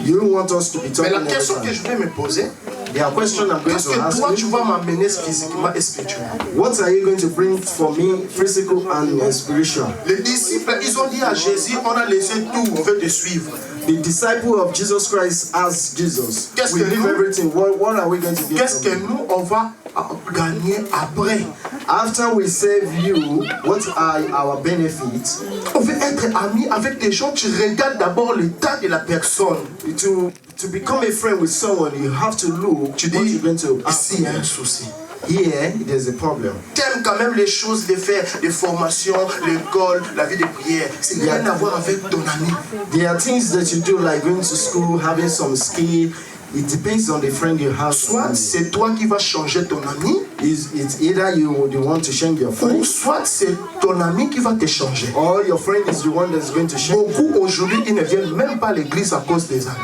You want us to be Mais talking la all the question que time. je vais me poser, There are questions I'm going qu'est-ce to que ask toi tu you. vas m'amener physiquement et spirituellement? What are you going to bring for me, physical and spiritual? Les disciples, ils ont dit à Jésus, on a laissé tout, on veut te suivre. The disciple of Jesus Christ asked Jesus, Qu'est-ce we que leave nous- everything. What are we going to do? Qu'est-ce que nous, on va gagner après? After we save you, what are our benefits? On veut être ami avec des gens, tu regardes d'abord l'état de la personne. To become a friend with someone, you have to look Tu what dis, you're going to ici il y a un souci. Here, there's a problem. T'aimes quand même les choses de faire, des formations, l'école, la vie de prière. C'est rien à voir avec ton ami. There are things that you do like going to school, having some skill. It depends on the friend you have. Soit c'est toi qui vas changer ton ami, It's either you want to change your ou friend, soit c'est ton ami qui va te changer. or your friend is the one that's going to change. Beaucoup aujourd'hui, ils ne viennent même pas à l'église à cause des amis.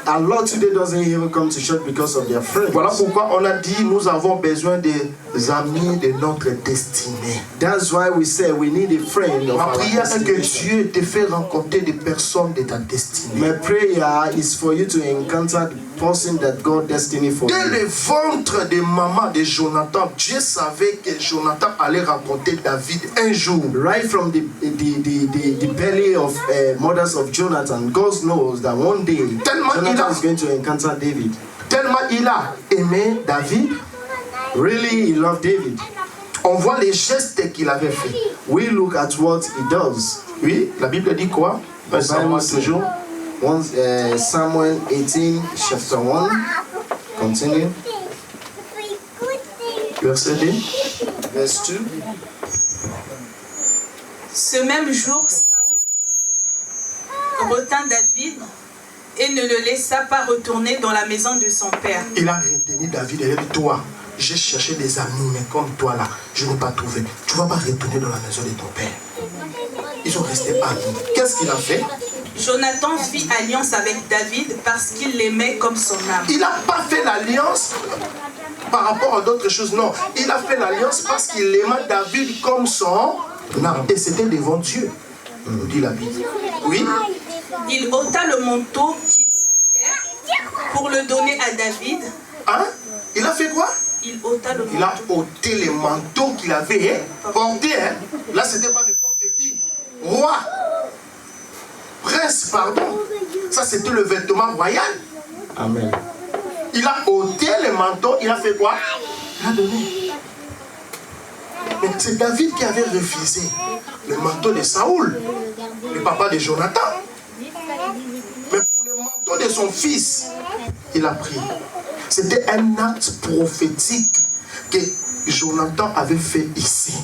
A lot today doesn't even come to church because of their friends. Voilà pourquoi on a dit nous avons besoin des amis de notre destinée. That's why we say we need a friend of Ma our prière est que destination. Dieu te fait rencontrer des personnes de ta destinée. My prayer is for you to encounter the person that God destined for Dès you. le ventre de maman de Jonathan, Dieu savait que Jonathan allait rencontrer David un jour. Right from the belly of mothers of Jonathan, God knows that one day Jonathan is going to encounter David. Tellement il a aimé David, Really, he loved David. on voit les gestes qu'il avait fait. We look at what he does. Oui, la Bible dit quoi? The Samuel Bible says, toujours. Samuel 18, chapter 1. Continue. Verset 2. Verse 2. Ce même jour, Saoul retint David et ne le laissa pas retourner dans la maison de son père. Il a retenu David et il a dit, toi, j'ai cherché des amis, mais comme toi là, je n'ai pas trouvé. Tu ne vas pas retourner dans la maison de ton père. Ils sont restés amis. Qu'est-ce qu'il a fait? Jonathan fit alliance avec David parce qu'il l'aimait comme son âme. Il n'a pas fait l'alliance par rapport à d'autres choses, non. Il a fait l'alliance parce qu'il aimait David comme son âme. Et c'était devant Dieu, dit la Bible. Oui. Il ôta le manteau qu'il portait pour le donner à David. Hein? Il a fait quoi? Il ôta le Il a manteau. ôté les manteaux qu'il avait portés. Hein? Là, c'était pas n'importe qui. Roi. Prince, pardon. Ça, c'était le vêtement royal. Amen. Il a ôté les manteaux. Il a fait quoi? Il a donné. Mais c'est David qui avait refusé le manteau de Saoul, le papa de Jonathan. Mais pour le manteau de son fils, il a pris. C'était un acte prophétique que Jonathan avait fait ici.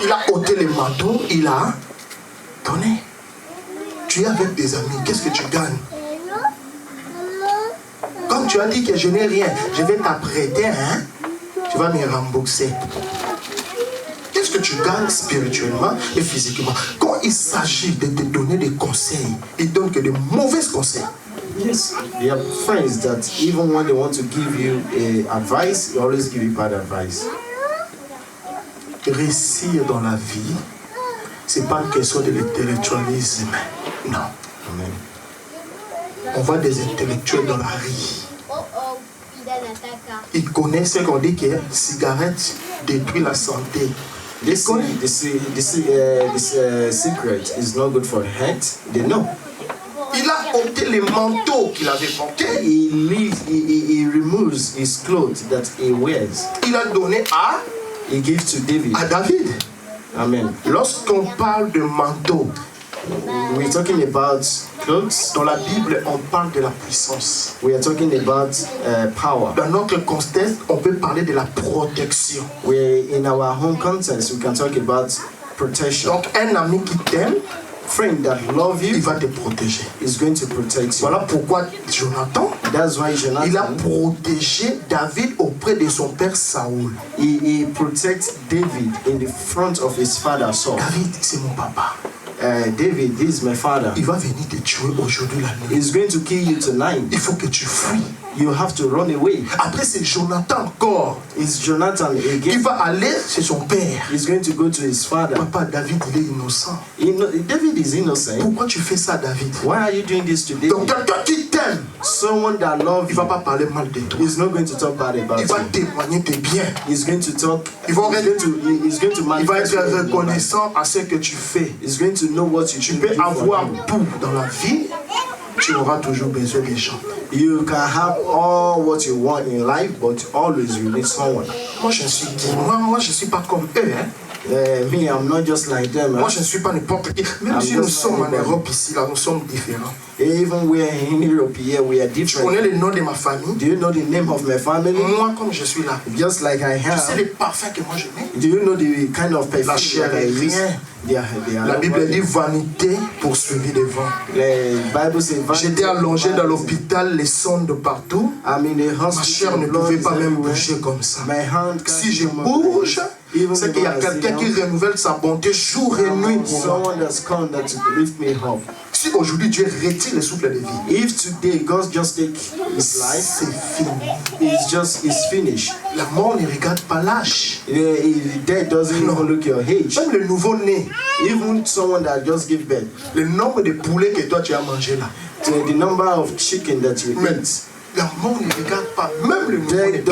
Il a ôté les manteaux, il a donné. Tu es avec des amis, qu'est-ce que tu gagnes? Comme tu as dit que je n'ai rien, je vais t'apprêter, hein? Tu vas me rembourser. Qu'est-ce que tu gagnes spirituellement et physiquement? Quand il s'agit de te donner des conseils, il ne donne que de mauvais conseils. Yes, there are friends that even when they want to give you advice, they always give you bad advice. Réussir dans la vie, c'est pas une question de l'intellectualisme. Non. Amen. On voit des intellectuels dans la rue. Ils connaissent ce qu'on dit que la cigarette détruit la santé. This secret is not good for health. They know. Il a ôté les manteaux qu'il avait portés. He removes his clothes that he wears. Il a donné He gives to David. à David. Amen. Lorsqu'on parle de manteau, We're talking about clothes. dans la Bible, on parle de la puissance. We are talking about power. Dans notre contexte, on peut parler de la protection. In our home context, we can talk about protection. Donc, un ami qui t'aime, Friend that love il you va te protéger. is going to protect you. Voilà pourquoi Jonathan, That's why il a Jonathan, protégé David auprès de son père Saoul. he protects David in the front of his father Saul. David, c'est mon papa. David, this is my father. Il va venir te tuer aujourd'hui la nuit. He's going to kill you tonight. Il faut que tu fuis. You have to run away. Après, c'est Jonathan encore It's Jonathan qui again. va aller chez son père. He's going to go to his father. Papa, David, il est innocent. David is innocent. Pourquoi tu fais ça, David? Why are you doing this to Donc, David? quelqu'un qui t'aime, Someone that loves il ne va you pas parler mal de toi. is not going to talk bad about Il va you. témoigner tes biens. He's going to talk. Ils vont He's going to Il va manifest. être your life. reconnaissant à ce que tu fais. He's going to know what you Tu do peux for avoir him. tout dans la vie, tu auras toujours besoin des gens. You can have all what you want in life, but always you need someone. Moi, je suis qui? Moi, je ne suis pas comme eux. Hein. Me, I'm not just like them. Moi, je ne suis pas n'importe qui. Même si nous sommes en Europe ici, là, nous sommes différents. Even we're in Europe here, we are Tu connais different. le nom de ma famille? Do you know the name of my family? Moi, comme je suis là, Just like I tu sais have. les parfums que moi je mets? Do you know the kind of La perfume chair that I est use? rien. They are La Bible nobody. dit vanité poursuivie de vent. The Bible says, J'étais allongé dans l'hôpital, les sondes partout. I'm in the Ma hospital. chair ne blood pouvait is pas même everywhere. bouger comme ça. My hand can't Si je move. bouge, Even c'est if qu'il y a I sit quelqu'un qui down, renouvelle sa bonté jour et nuit pour moi. someone that's come that to lift me up. Si aujourd'hui Dieu retire le souffle de vie, If today God just take his life, c'est fini. it's finished. La mort ne regarde pas l'âge. Death doesn't even look your age. Même le nouveau-né, Even someone that just give birth, le nombre de poulets que toi tu as mangé là, the number of chicken that you mais eat, la mort ne regarde pas. Même le nouveau-né.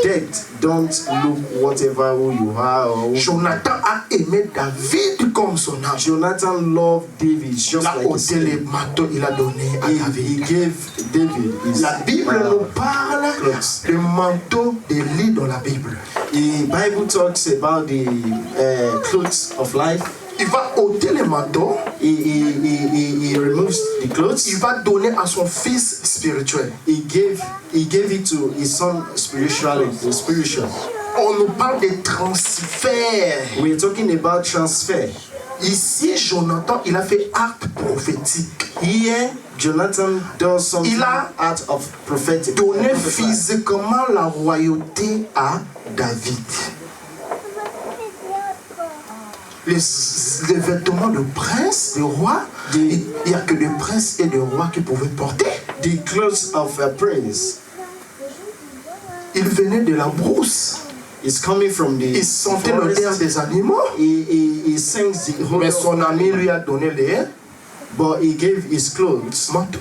death don't look whatever who you are or who. Jonathan a aimé David comme son âme. Jonathan loved David just Il a like ôté les manteaux, il a donné à he David. gave David his La Bible nous parle clothes. de manteau de lit dans la Bible. The Bible talks about the clothes of life. Il va ôter les manteaux, He removes the clothes. il va donner à son fils spirituel. He gave it to his son spiritual. On nous parle de transfert. We're talking about transfer. Ici, Jonathan, il a fait acte prophétique. Here, Jonathan does something Il a out of prophetic. Donné physiquement la royauté à David. Les vêtements de prince, de roi, il n'y a que des princes et des rois qui pouvaient porter. The clothes of a prince. Il venait de la brousse. It's coming from the Il sentait l'odeur des animaux. He sings the whole. Mais son ami lui a donné les but he gave his clothes manteaux.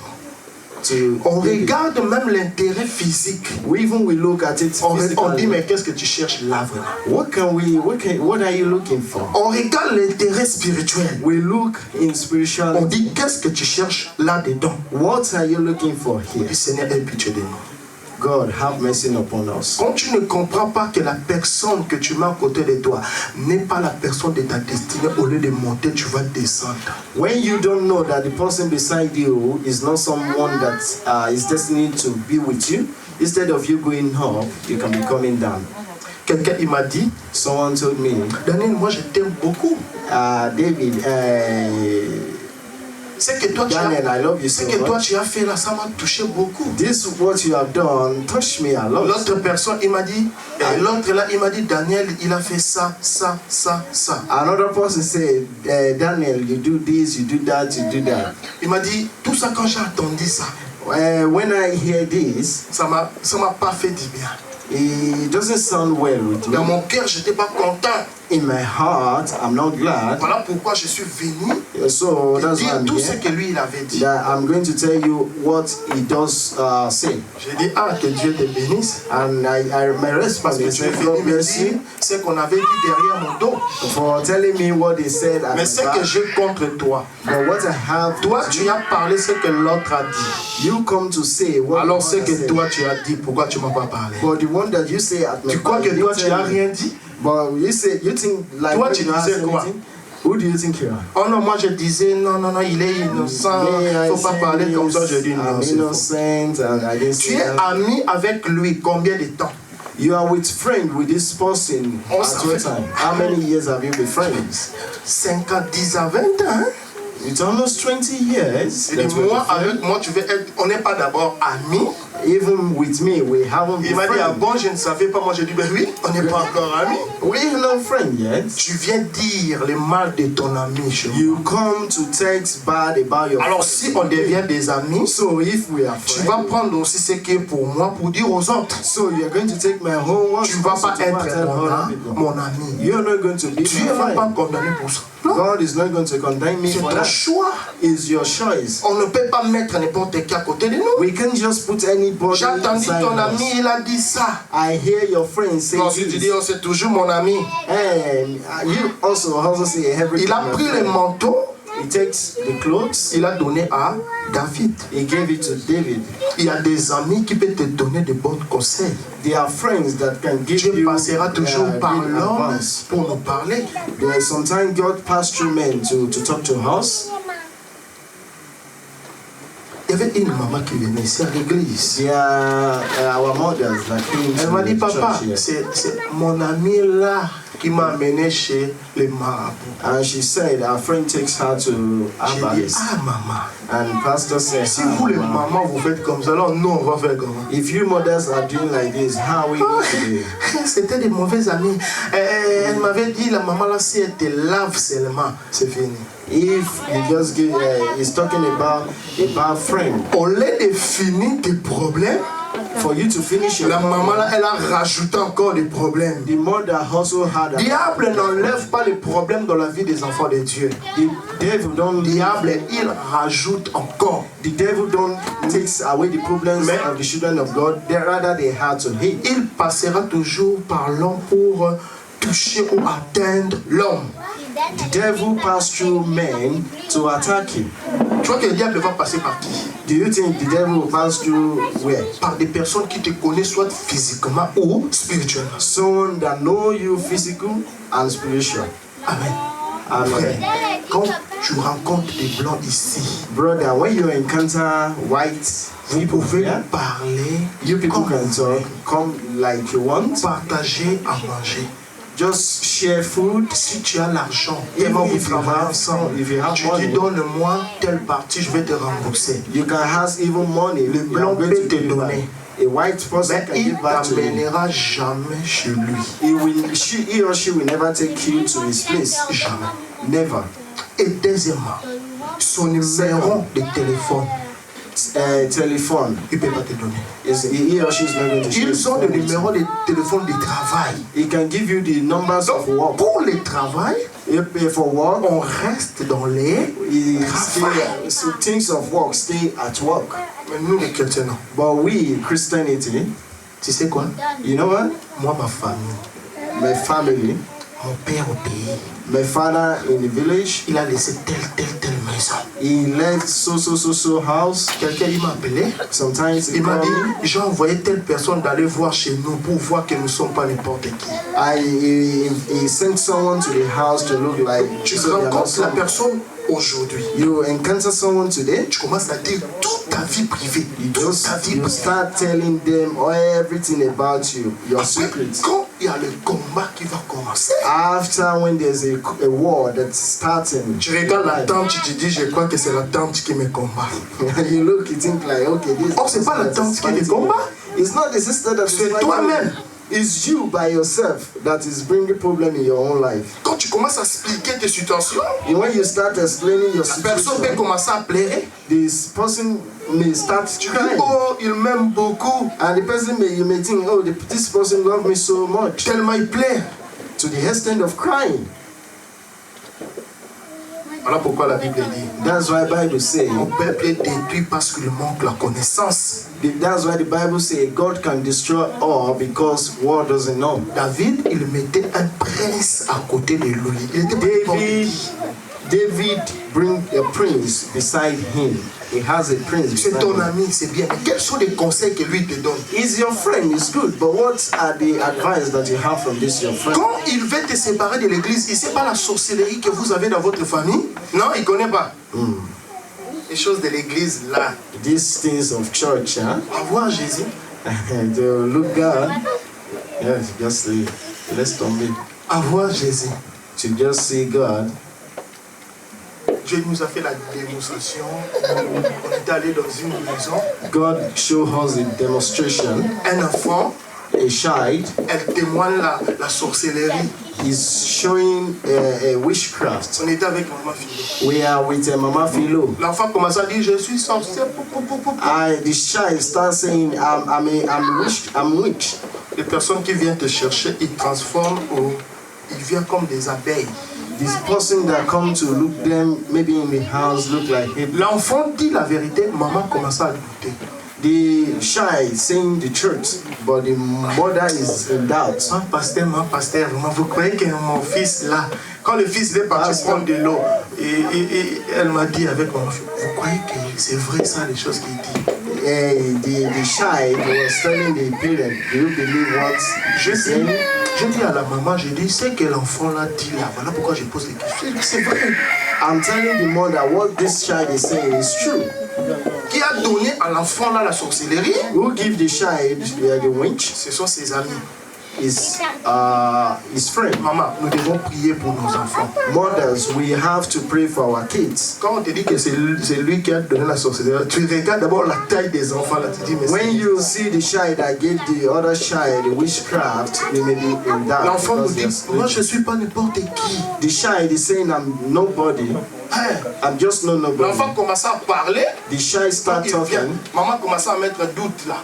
to On David. regarde même l'intérêt physique. We look at it On physically. dit mais qu'est-ce que tu cherches là vraiment? What are you looking for? On regarde l'intérêt spirituel. We look in On spirituality. dit qu'est-ce que tu cherches là-dedans? What are you looking for Le here? Seigneur ait pitié de nous. God, have mercy upon us. Quand tu ne comprends pas que la personne que tu mets à côté de toi n'est pas la personne de ta destinée, au lieu de monter, tu vas descendre. When you don't know that the person beside you is not someone that is destined to be with you, instead of you going up, you can be coming down. Quelqu'un il m'a dit, Someone told me, Daniel, moi je t'aime beaucoup. David, C'est que toi Daniel, I love you ce so que toi much. tu as fait là, ça m'a touché beaucoup. This what you have done touched me a lot. L'autre personne, il m'a dit, l'autre là, il m'a dit, Daniel, il a fait ça. Another person said, Daniel, you do this, you do that, you do that. Il m'a dit, tout ça quand j'ai entendu ça, When I hear this, ça m'a pas fait du bien. it doesn't sound well with Dans me. mon cœur, j'étais pas content. In my heart, I'm not glad. Voilà pourquoi je suis venu So that's why dire I'm tout ce here. que lui il avait dit. That I'm going to tell you what he does say. J'ai dit, que Dieu te bénisse. And my response Parce que is, tu es God venu me bless dire you ce qu'on avait dit derrière mon dos. for telling me what he said at Mais my ce que back. j'ai contre toi, But what I have, toi tu as parlé ce que l'autre a dit. you come to say what Alors the ce one que has said. toi tu as dit, pourquoi tu m'as pas parlé? But the one that you say at my Tu crois back, que you toi tu tell n'as me. rien dit? But you think like Toi, when tu you have disais quoi? anything, who do you think you are? Oh non, moi je disais non, il est innocent, Me, I faut pas say parler comme ça. this, Je dis non, I'm c'est faux. innocent and I didn't Tu say es that. ami avec lui combien de temps? You are with friend with this person Oh, at ça your fait- time. How many years have you been friends? 5 ans, 10 ans, 20 ans. It's almost 20 years. Il that dit, we're moi, friends. avec moi, tu veux être. On n'est pas d'abord amis. Even with me, we haven't Il been m'a dit, ah friends. bon, je ne savais pas. Moi, j'ai dit, ben oui, on n'est pas encore amis. We're not friends yet. Tu viens dire le mal de ton ami chez moi. You come to text bad about your Alors, friend. si on devient des amis, So if we are tu vas friends, prendre aussi ce qui est pour moi pour dire aux autres. so you're going to take my homework. Tu ne vas pas to go and être tell other people. mon ami. You're not going to be Dieu my ne va pas friend. condamner pour ça. Non, God is not going to condemn me c'est for ton that. choix. It's your choice. On ne peut pas mettre n'importe qui à côté de nous. We can't just put anybody J'ai entendu inside ton us. ami, il a dit ça. I hear your friend say Ensuite, tu dis, this. oh, c'est toujours mon ami. And you also say everything. Il a pris le manteau, He takes the clothes. il a donné à David. He gave it to David. Il y a des amis qui peuvent te donner de bons conseils. There are friends that can give Dieu you passera toujours par good l'homme advice. pour nous parler. Sometimes God passed through men to talk to us. Il y avait une maman qui venait ici à l'église. There are our mothers that came Elle to m'a dit, the papa, church here. c'est mon ami là qui m'a amené chez les marabouts. And she said our friend takes her to J'ai dit, Abalis. ah maman, And pastor said, si vous les mamans vous faites comme ça, alors nous on va faire comment? if you mothers are doing like this, how are we going to do? C'était des mauvais amis. Elle m'avait dit, la maman là, si elle te lave seulement, c'est fini. If you just give, he's talking about a bad friend. Au lieu de finir tes problèmes, For you to finish your la maman là, elle a rajouté encore des problèmes. the mother also had a Diable n'enlève pas les problèmes dans la vie des enfants de Dieu. the devil don't Diable, il rajoute encore. the devil don't takes away the problems Mais- of the children of God. Rather they had to hate. Il passera toujours par l'homme pour toucher ou atteindre l'homme. The devil passed through men to attack him. Tu vois que le diable va passer par qui? Do you think the devil will pass through where? Par des personnes qui te connaissent soit physiquement ou spirituellement. Someone that know you physical and spiritual. Amen. Amen. Frère, quand tu rencontres des blancs ici, Brother, when you encounter white vous people pouvez here, parler, you people comme can vous talk, voulez. come like you want. Partager à manger. Just share food. Si tu as l'argent, Even tellement vous if you travaillez have- ensemble, if you have tu money. dis donne-moi telle partie, je vais te rembourser. You can have even money. Le you blanc are going peut to te give back. donner. A white person Mais can il give back to you. t'amènera jamais chez lui. He or she will never take you to his place. Jamais. Never. Et deuxièmement, son numéro de téléphone, Telephone. il ne peut pas te donner. He or she is not going to share his Ils ont phone des with you. numéros de téléphone de travail. He can give you the numbers Donc, of work. pour le travail, For work, on reste dans les travail. so things of work stay at work. Mais nous, les chrétiens, non. But we, Christianity, Tu sais quoi? you know what? Moi, ma famille, My family, mon père au pays, my father in the village, il a laissé telle maison. he left so house. Quelqu'un, il m'a appelé. Sometimes he Il m'a called dit, me. j'ai envoyé telle personne d'aller voir chez nous pour voir que nous ne sommes pas n'importe qui. He sent someone to the house to look like. Tu so they are not rencontres la some- personne aujourd'hui. You encounter someone today. Tu commences à dire toute ta vie privée. Toute ta vie You privée. start telling them everything about you, your Après, secrets. quand il y a le combat qui va commencer, After when there's a war that's starting, tu regardes la tante, tu te dis, je crois que c'est la tante qui me combat. you look, you think like, okay, this. Or, c'est pas la tante qui te combat. It's not the sister that is C'est fighting toi-même. you. It's you by yourself that is bringing problem in your own life. Quand tu commences à expliquer tes situations, And when you start explaining your la personne peut situation, commencer à pleurer. this person may start Tu dis, crying. oh, il m'aime beaucoup. And the person you may think, oh, this person loved me so much, Tellement il pleure. to the extent of crying. Voilà pourquoi la Bible dit, That's why Bible say. mon peuple est détruit parce qu'il manque la connaissance. That's why the Bible say God can destroy all because war doesn't know. David, il mettait un prince à côté de lui. Il était pas n'importe qui. David bring a prince beside him. He has a prince C'est beside ton him. ami, c'est bien. Mais quels sont les conseils que lui te donne? He's your friend, it's good, but what are the advice that you have from this your friend? Quand il veut te séparer de l'église, il ne sait pas la sorcellerie que vous avez dans votre famille? Non, il ne connaît pas. Les choses de l'église, là. These things of church, huh? Avoir Jésus, To look God, yes, just let's don't be avoir Jésus. to just see God. Dieu nous a fait la démonstration. On est allé dans une maison. God show us a demonstration. Un enfant, A child elle témoigne la sorcellerie. is showing a witchcraft. On était avec maman Philo. We are with Mama Philo. L'enfant commence à dire, je suis sorcière. The child starts saying, I'm witch. Les personnes qui viennent te chercher, ils transforment, ils viennent comme des abeilles. This person that come to look them maybe in the house look like him. L'enfant dit la vérité, maman commence à douter. The child saying the truth, but the mother is in doubt. Ma pasteur, vous croyez que mon fils là, quand le fils est parti prendre de l'eau, et elle m'a dit avec mon fils, vous croyez que c'est vrai ça, les choses qu'il dit? The child was telling the parent, do you believe what Je she's dis, saying? je dis à la maman, je dis, c'est que l'enfant là dit là, voilà pourquoi je pose les questions. C'est vrai. I'm telling the mother what this child is saying is true. Qui a donné à l'enfant là la sorcellerie? Who give the child the witch? Ce sont ses amis. His friend. Maman, nous devons prier pour nos enfants. Mothers, we have to pray for our kids. Quand on te dit que c'est lui qui a donné la sorcellerie, tu regardes d'abord la taille des enfants là, tu dis mais When you see the child that gave the other child the witchcraft, you may be in doubt. l'enfant nous because dit, there's moi je suis pas n'importe qui. the child is saying, I'm nobody. Hein? I'm just not nobody. L'enfant commence à parler, The child start il vient. talking. Maman commence à mettre un doute là.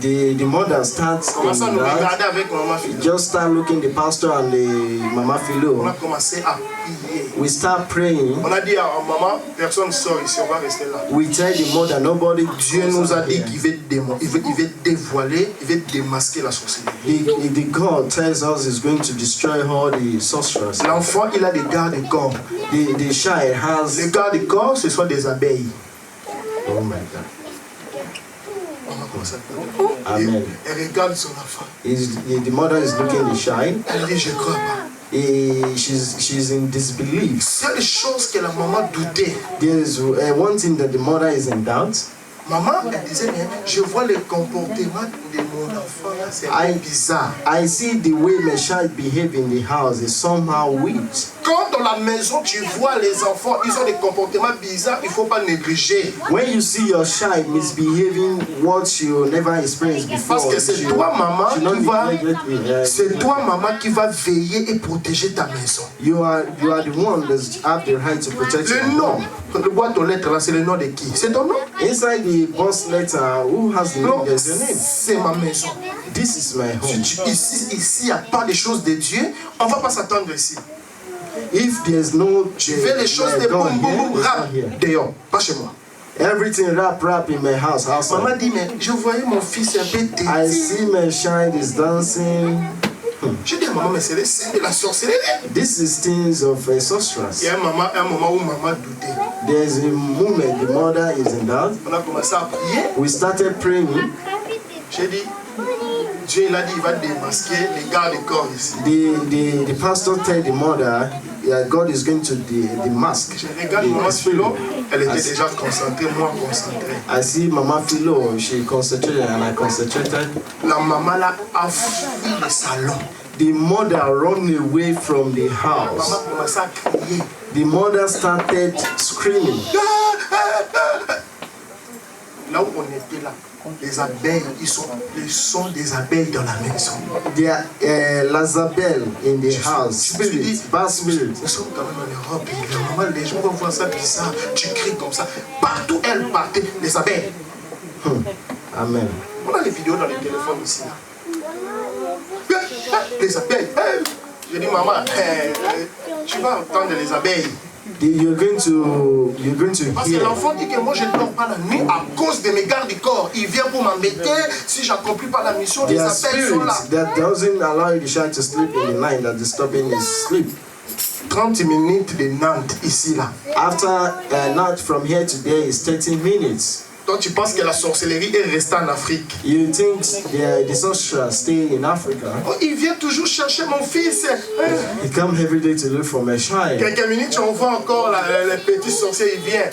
The mother starts Commence à in nous doubt. regarder avec maman Philo. Just start looking the pastor and the Mama On a Philo. commencé à prier. We start praying. On a dit à maman, personne sort ici, on va rester là. We tell the mother, nobody. Dieu nous a dit here. qu'il veut dévoiler, il veut démasquer la sorcellerie. The God tells us he's going to destroy all the sorcerers. L'enfant, il a des gardes-corps. The child has. Les gardes-corps, ce sont des abeilles. Oh my God. Maman commence à pleurer. Amen. Elle regarde son enfant. The mother is looking at the child. Elle dit, je crois pas. she's in disbelief. Seule chose que la maman doutait. There's one thing that the mother is in doubt. Maman, elle disait, mais je vois le comportement de mon enfant là, c'est un peu bizarre. I see the way my child behave in the house is somehow weird. Quand dans la maison tu vois les enfants, ils ont des comportements bizarres, il ne faut pas négliger. When you see your child misbehaving what you never experienced before, Parce que c'est toi maman c'est toi maman qui va veiller et protéger ta maison. You are the one that have the right to protect your Le nom, home. le boîte aux lettres là, c'est le nom de qui? C'est ton nom? Inside the box letter, who has the Non, name? There's your name. c'est ma maison. This is my home. Ici, il n'y a pas des choses de Dieu, on ne va pas s'attendre ici. If there's no Tu fais les choses de boum boum boum rap dehors, pas chez moi. everything rap in my house. Maman dit, mais je voyais mon fils un peu I têtu. see my child is dancing. Je dis à maman, mais c'est les signes de la sorcellerie. This is things of a sorceress. Il y a un moment où maman doutait. There's a moment the mother is in doubt. On a commencé à prier. We started praying. J'ai dit, Dieu il a dit, il va démasquer les gardes du corps ici. The pastor told the mother, God is going to demask Je regarde maman Philo, elle était I- déjà concentrée, moi concentré. I see Mama Philo, she concentrated and I concentrated. La maman là a fui le salon. The mother ran away from the house. Maman commençait à crier. The mother started screaming. Là où on était là, les abeilles, les sons des abeilles dans la maison. There are Lazabel in the house. Je me suis dit, Spirit, bad spirit. nous sommes quand même en Europe, et normalement les gens vont voir ça bizarre, tu cries comme ça. Partout elle partait, les abeilles. Amen. On a les vidéos dans les téléphones ici. Là. Les abeilles. Je dis, maman, tu vas entendre les abeilles. You're going to Parce que hear. l'enfant dit que moi je ne dors pas la nuit à cause de mes gardes du corps. Il vient pour m'embêter. Si je n'accomplis pas la mission, les There are abeilles sont là. spirits that doesn't allow the child to sleep in the night, that disturbing his sleep. 30 minutes de Nantes, ici, là. After not from here to there is 30 minutes. Donc tu penses que la sorcellerie est restée en Afrique. You think the sorcerer stay in Africa? Oh, il vient toujours chercher mon fils. He come every day to look for my child. Quelques minutes, on voit encore le petit sorcier, il vient.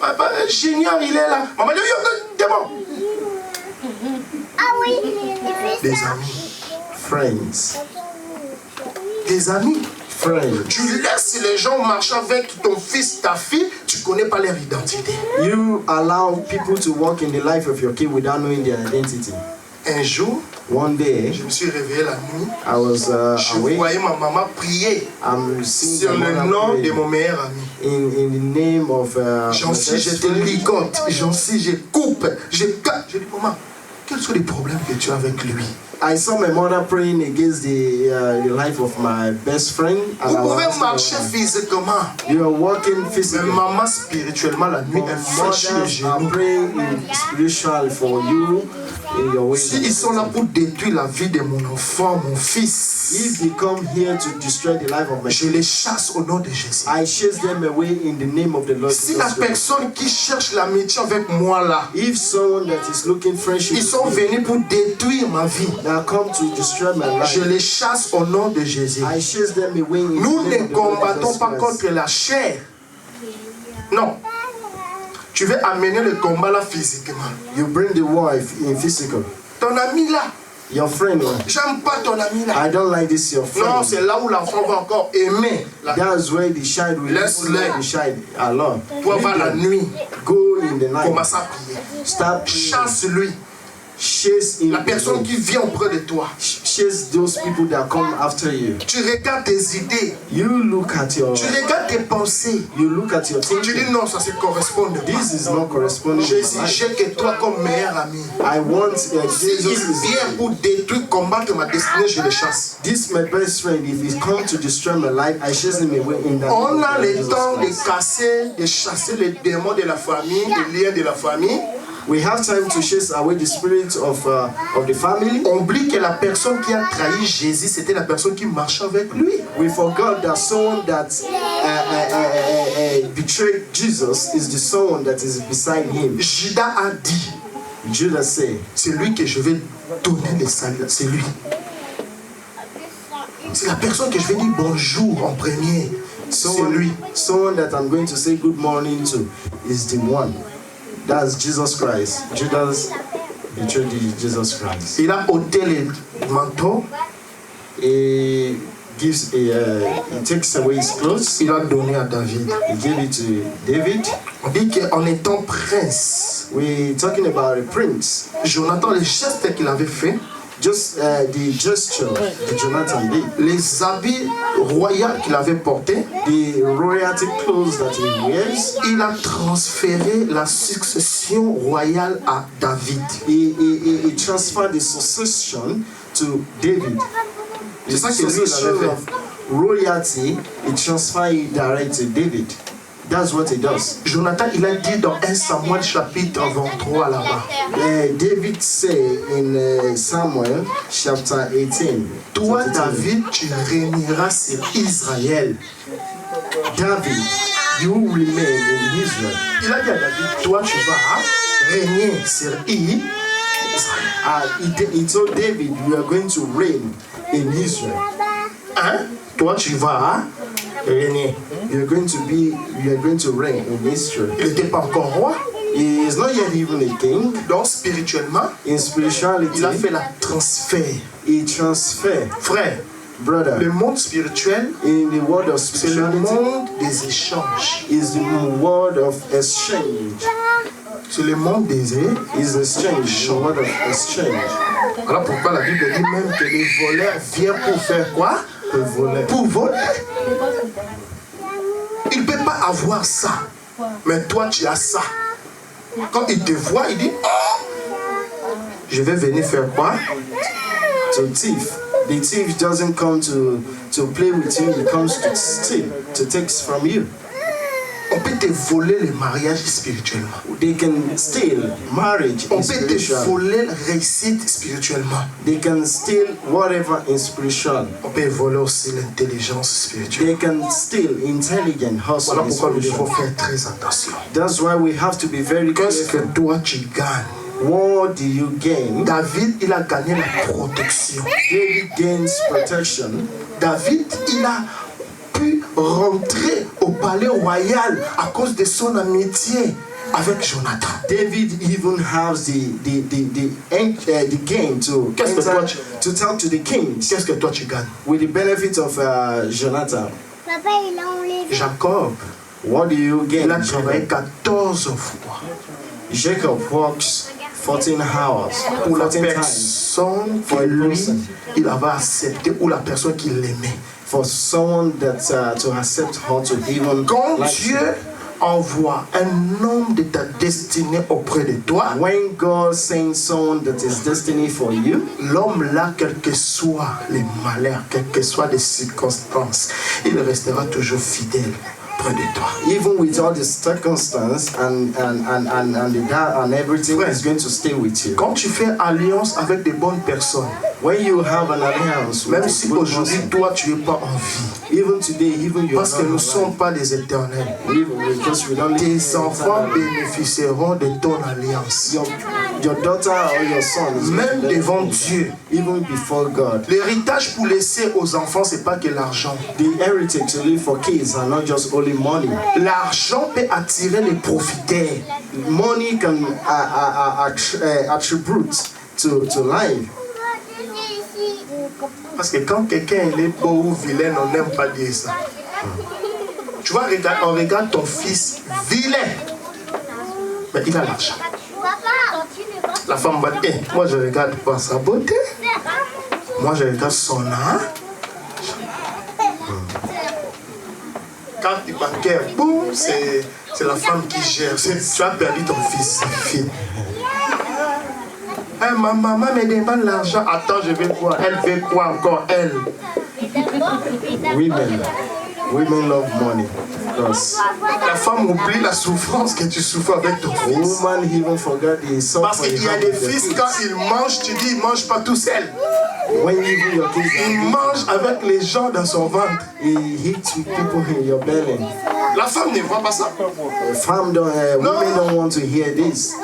Papa, Junior, il est là. Maman dit, démon. Des amis. Friends. Des amis. Friends. Tu laisses les gens marcher avec ton fils, ta fille, tu ne connais pas leur identité. You allow people to walk in the life of your kid without knowing their identity. Un jour, One day, je me suis réveillé la nuit. I was Je awake. voyais ma maman prier I'm seeing sur the le mother nom de pray mon meilleur ami. in the name of J'en my suis, best je te friend. ligote, j'en suis, je coupe, je casse. Je dis, maman, quels sont les problèmes que tu as avec lui? I saw my mother praying against the life of my best friend. Vous And I pouvez was marcher asking physiquement, her, you are walking mais physically. maman spirituellement la nuit, elle fléchit les Mothers are genoux. praying in spiritual for you in your way. Si ils sont là pour détruire la vie de mon enfant, mon fils, If they come here to destroy the life of my je les chasse au nom de Jésus. I chase them away in the name of the Lord Si la Jesus Christ. personne qui cherche l'amitié avec moi là, If someone that is looking friendship ils sont with me, venus pour détruire ma vie, that come to destroy my je life, les chasse au nom de Jésus. I chase them away in Nous the name ne of the Lord combattons Jesus pas Christ. contre la chair. Non. Tu veux amener le combat là physiquement. You bring the wife in physical. Ton ami là, Your friend, j'aime pas ton ami là. I don't like this your Non, friend. c'est là où l'enfant va encore aimer la That's where the child will Laisse-le. like the child alone. pour avoir la nuit. Go in the night. Commence à prier. Start Chasse-lui. chase in La personne qui vient auprès de toi. chase those people that come after you. Tu regardes tes idées. You look at your Tu regardes tes pensées. you look at your Tu dis thinking. non, ça se correspond pas. This is not corresponding to Jésus, my life. j'ai que toi comme meilleur ami. I want Si Jesus il is vient pour détruire, combattre ma destinée, je le chasse. this my best friend. If he come to destroy my life, I chase him away in that. On a name le of temps de Jesus Christ. casser, de chasser les démons de la famille, les liens de la famille. We have time to chase away the spirit of the family. On oublie que la personne qui a trahi Jésus, c'était la personne qui marchait avec lui. We forgot that someone that betrayed Jesus is the someone that is beside him. Judas a dit, Judas said, c'est lui que je vais donner le salut, c'est lui. C'est la personne que je vais dire bonjour en premier. C'est lui. Someone that I'm going to say good morning to is the one. That's Jesus Christ. Judas betrayed Jesus Christ. Il a ôté les manteaux. He takes away his clothes. Il a donné à David. He gave it to David. On dit qu'en étant prince, We're talking about a prince. Jonathan, les gestes qu'il avait fait, Just the gesture that Jonathan did, les habits royaux qu'il avait portés, the royalty clothes that he wears, il a transféré la succession royale à David. he transferred the succession to David. C'est ça que lui, il avait Succession fait. of royalty, he transferred it direct to David. That's what he does. Jonathan, il a dit dans 1 Samuel chapitre 23 là-bas, David said in Samuel chapter 18, toi David, tu régneras sur Israël. David, you will remain in Israel. Il a dit à David, toi tu vas régner sur Israël. He told David, you are going to reign in Israel. Hein? Toi tu vas régner. You are going to reign in Israel. Il n'était pas encore roi, He is not yet even a king. donc spirituellement, In spirituality, il a fait la transfert. he transferred. Frère, Brother, le monde spirituel, in the world of c'est le spirituality, monde des échanges. is the world of exchange. C'est le monde des échanges. Is exchange, the world of exchange. Voilà pourquoi la Bible dit même que les voleurs viennent pour faire quoi? Pour voler. Pour voler. Il ne peut pas avoir ça. Mais toi, tu as ça. Quand il te voit, il dit, oh, je vais venir faire quoi? To thief. The thief doesn't come to play with you, he comes to steal, to take from you. On peut te voler le mariage spirituellement. They can steal marriage On in peut te spiritual. voler la réussite spirituellement. They can steal whatever in spiritual. On peut voler aussi l'intelligence spirituelle. They can steal intelligent hustle Voilà in pourquoi nous devons spiritual. faire très attention. That's why we have to be very Qu'est-ce que careful. toi tu gagnes? What do you gain? David, il a gagné la protection. David gains protection. David, il a pu rentrer au palais royal à cause de son amitié avec Jonathan. David even has the gain to Qu'est-ce que enter, toi tu- to talk to the kings Qu'est-ce que toi tu gagnes? with the benefit of Jonathan. Papa, il a enlevé. Jacob, What do you gain? il a travaillé 14 fois Jacob works 14 hours, pour la 14 times personne for que a lui, person, il avait accepté ou la personne qu'il aimait. for someone that to accept her to even Quand like Dieu envoie un homme de ta destinée auprès de toi, when God sends someone that is destiny for you, l'homme là, quels que soient les malheurs, quelles que soient les circonstances, il restera toujours fidèle près de toi. even with all the circumstance and everything, Frère. is going to stay with you. Quand tu fais alliance avec des bonnes personnes, When you have an alliance, with même a si good aujourd'hui person, toi tu n'es pas en vie, even today, even your parce que nous ne sommes pas des éternels, because we don't live tes enfants bénéficieront de ton alliance. your daughter or your son is going Même to devant benefit, Dieu. even before God. L'héritage pour laisser aux enfants, c'est pas que l'argent. The heritage to leave for kids are not just only money. L'argent peut attirer les profiteurs. Money can attribute to life. Parce que quand quelqu'un est beau ou vilain, on n'aime pas dire ça. Tu vois, on regarde ton fils vilain, mais il a l'argent. La femme va dire, moi je regarde pas sa beauté, moi je regarde son âge. Quand tu bancaire, boum, c'est la femme qui gère. Tu as perdu ton fils, c'est fini. Hey, ma maman me demande l'argent. Attends, je vais voir. Elle veut quoi encore, elle? Women love money because La femme oublie la souffrance que tu souffres avec ton fils. woman even forget the Parce suffering. qu'il y a des fils, quand ils mangent, tu dis, ils ne mangent pas tout seul. When even your kids Il mange avec les gens dans son ventre. he hits with people in your belly. La femme ne voit pas ça. Women don't want to hear this.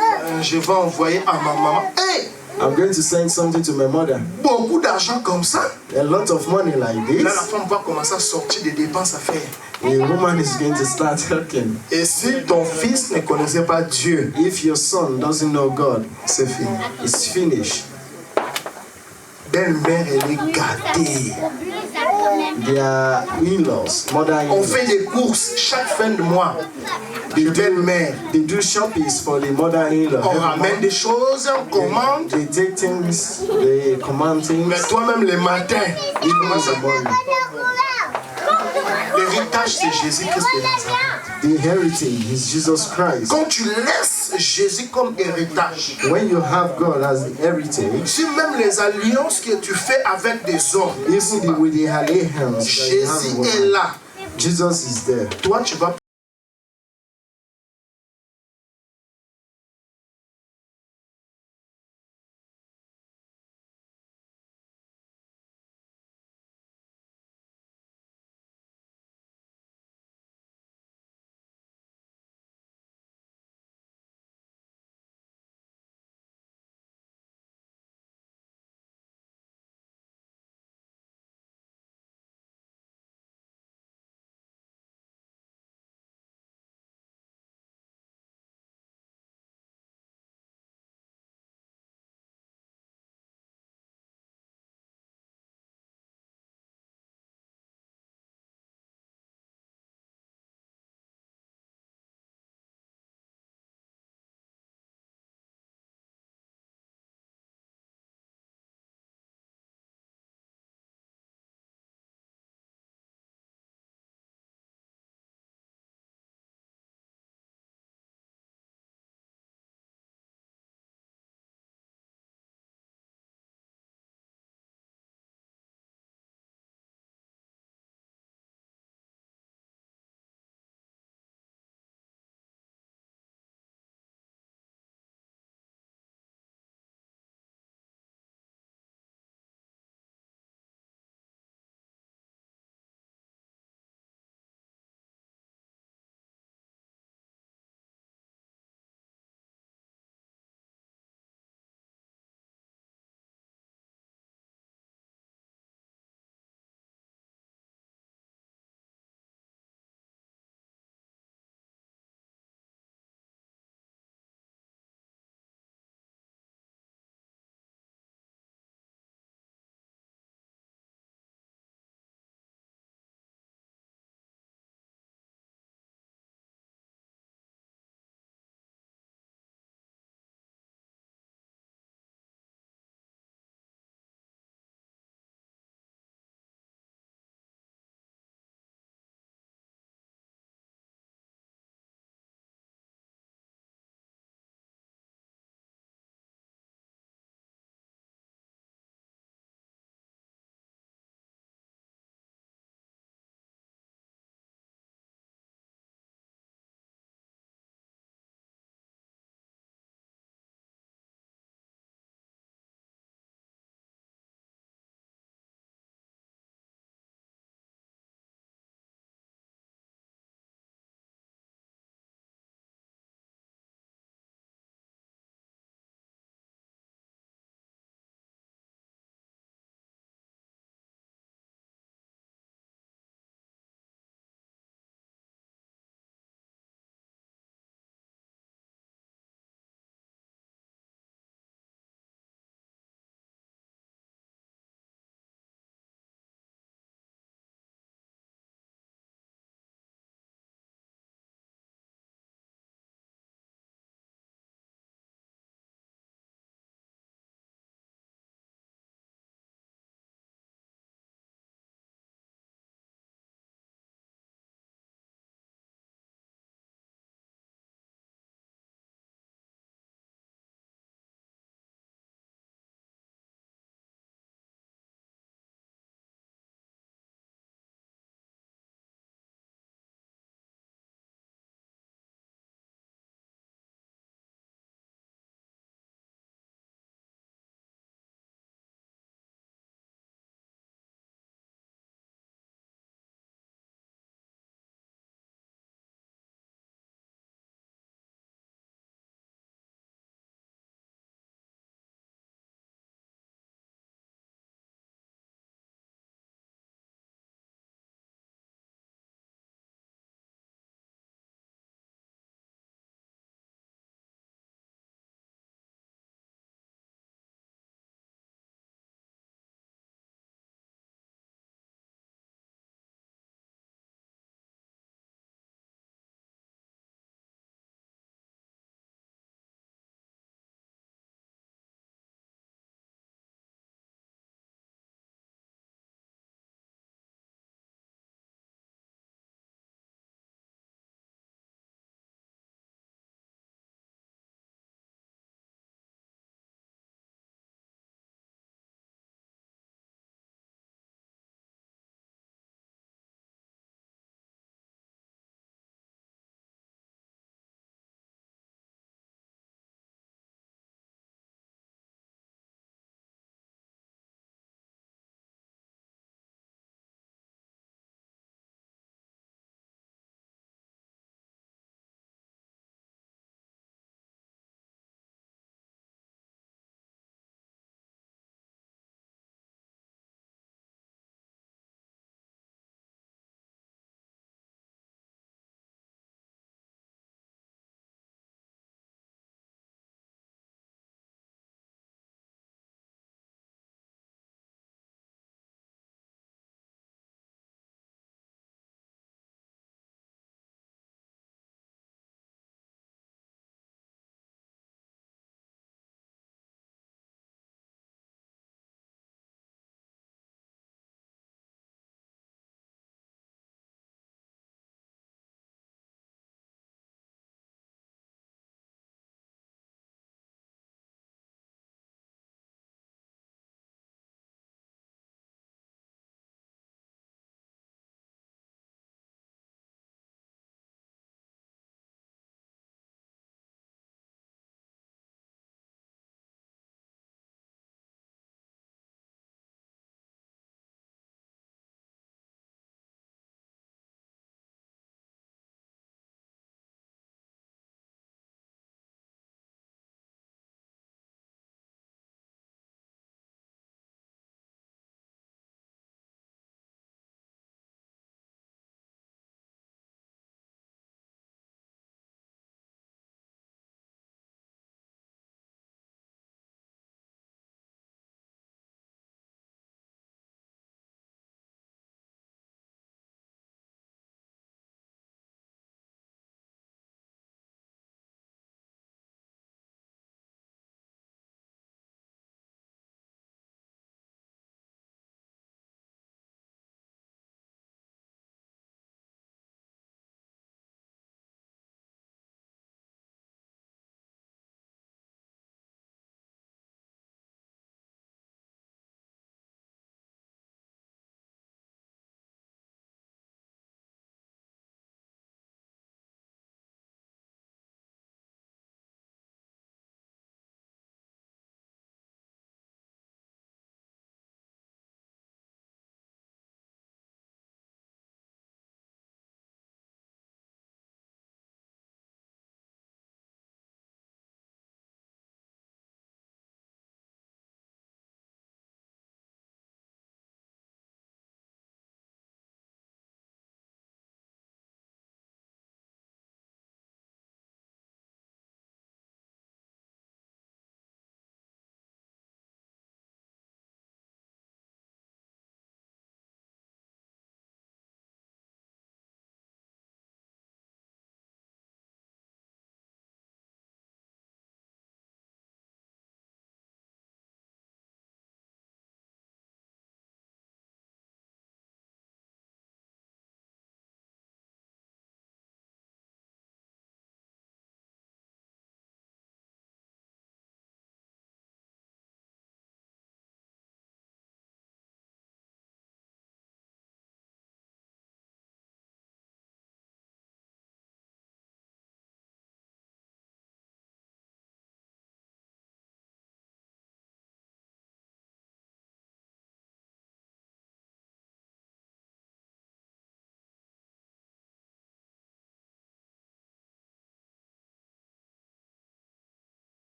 Je vais envoyer à ma maman. Hey, I'm going to send something to my mother. Beaucoup d'argent comme ça. A lot of money like Là, la this. femme va commencer à sortir des dépenses à faire. The woman is going to start talking. Et si ton fils ne connaissait pas Dieu, If your son doesn't know God, c'est fini. it's finished. Belle-mère, elle est gâtée. Their in-laws, On mother-in-law, fait des courses chaque fin de mois. De belle-mère. they do shoppings for the mother-in-law. On ramène des choses, on commande. They take things, they command things. Mais toi-même, le matin, tu Even commences in à the morning. L'héritage, c'est Jésus-Christ de Nazareth. The heritage is Jesus Christ. Quand tu laisses Jésus comme héritage, When you have God as the heritage, si même les alliances que tu fais avec des hommes, even with the alliance that you have Jésus with est God, là. Jesus is there. Toi, tu vas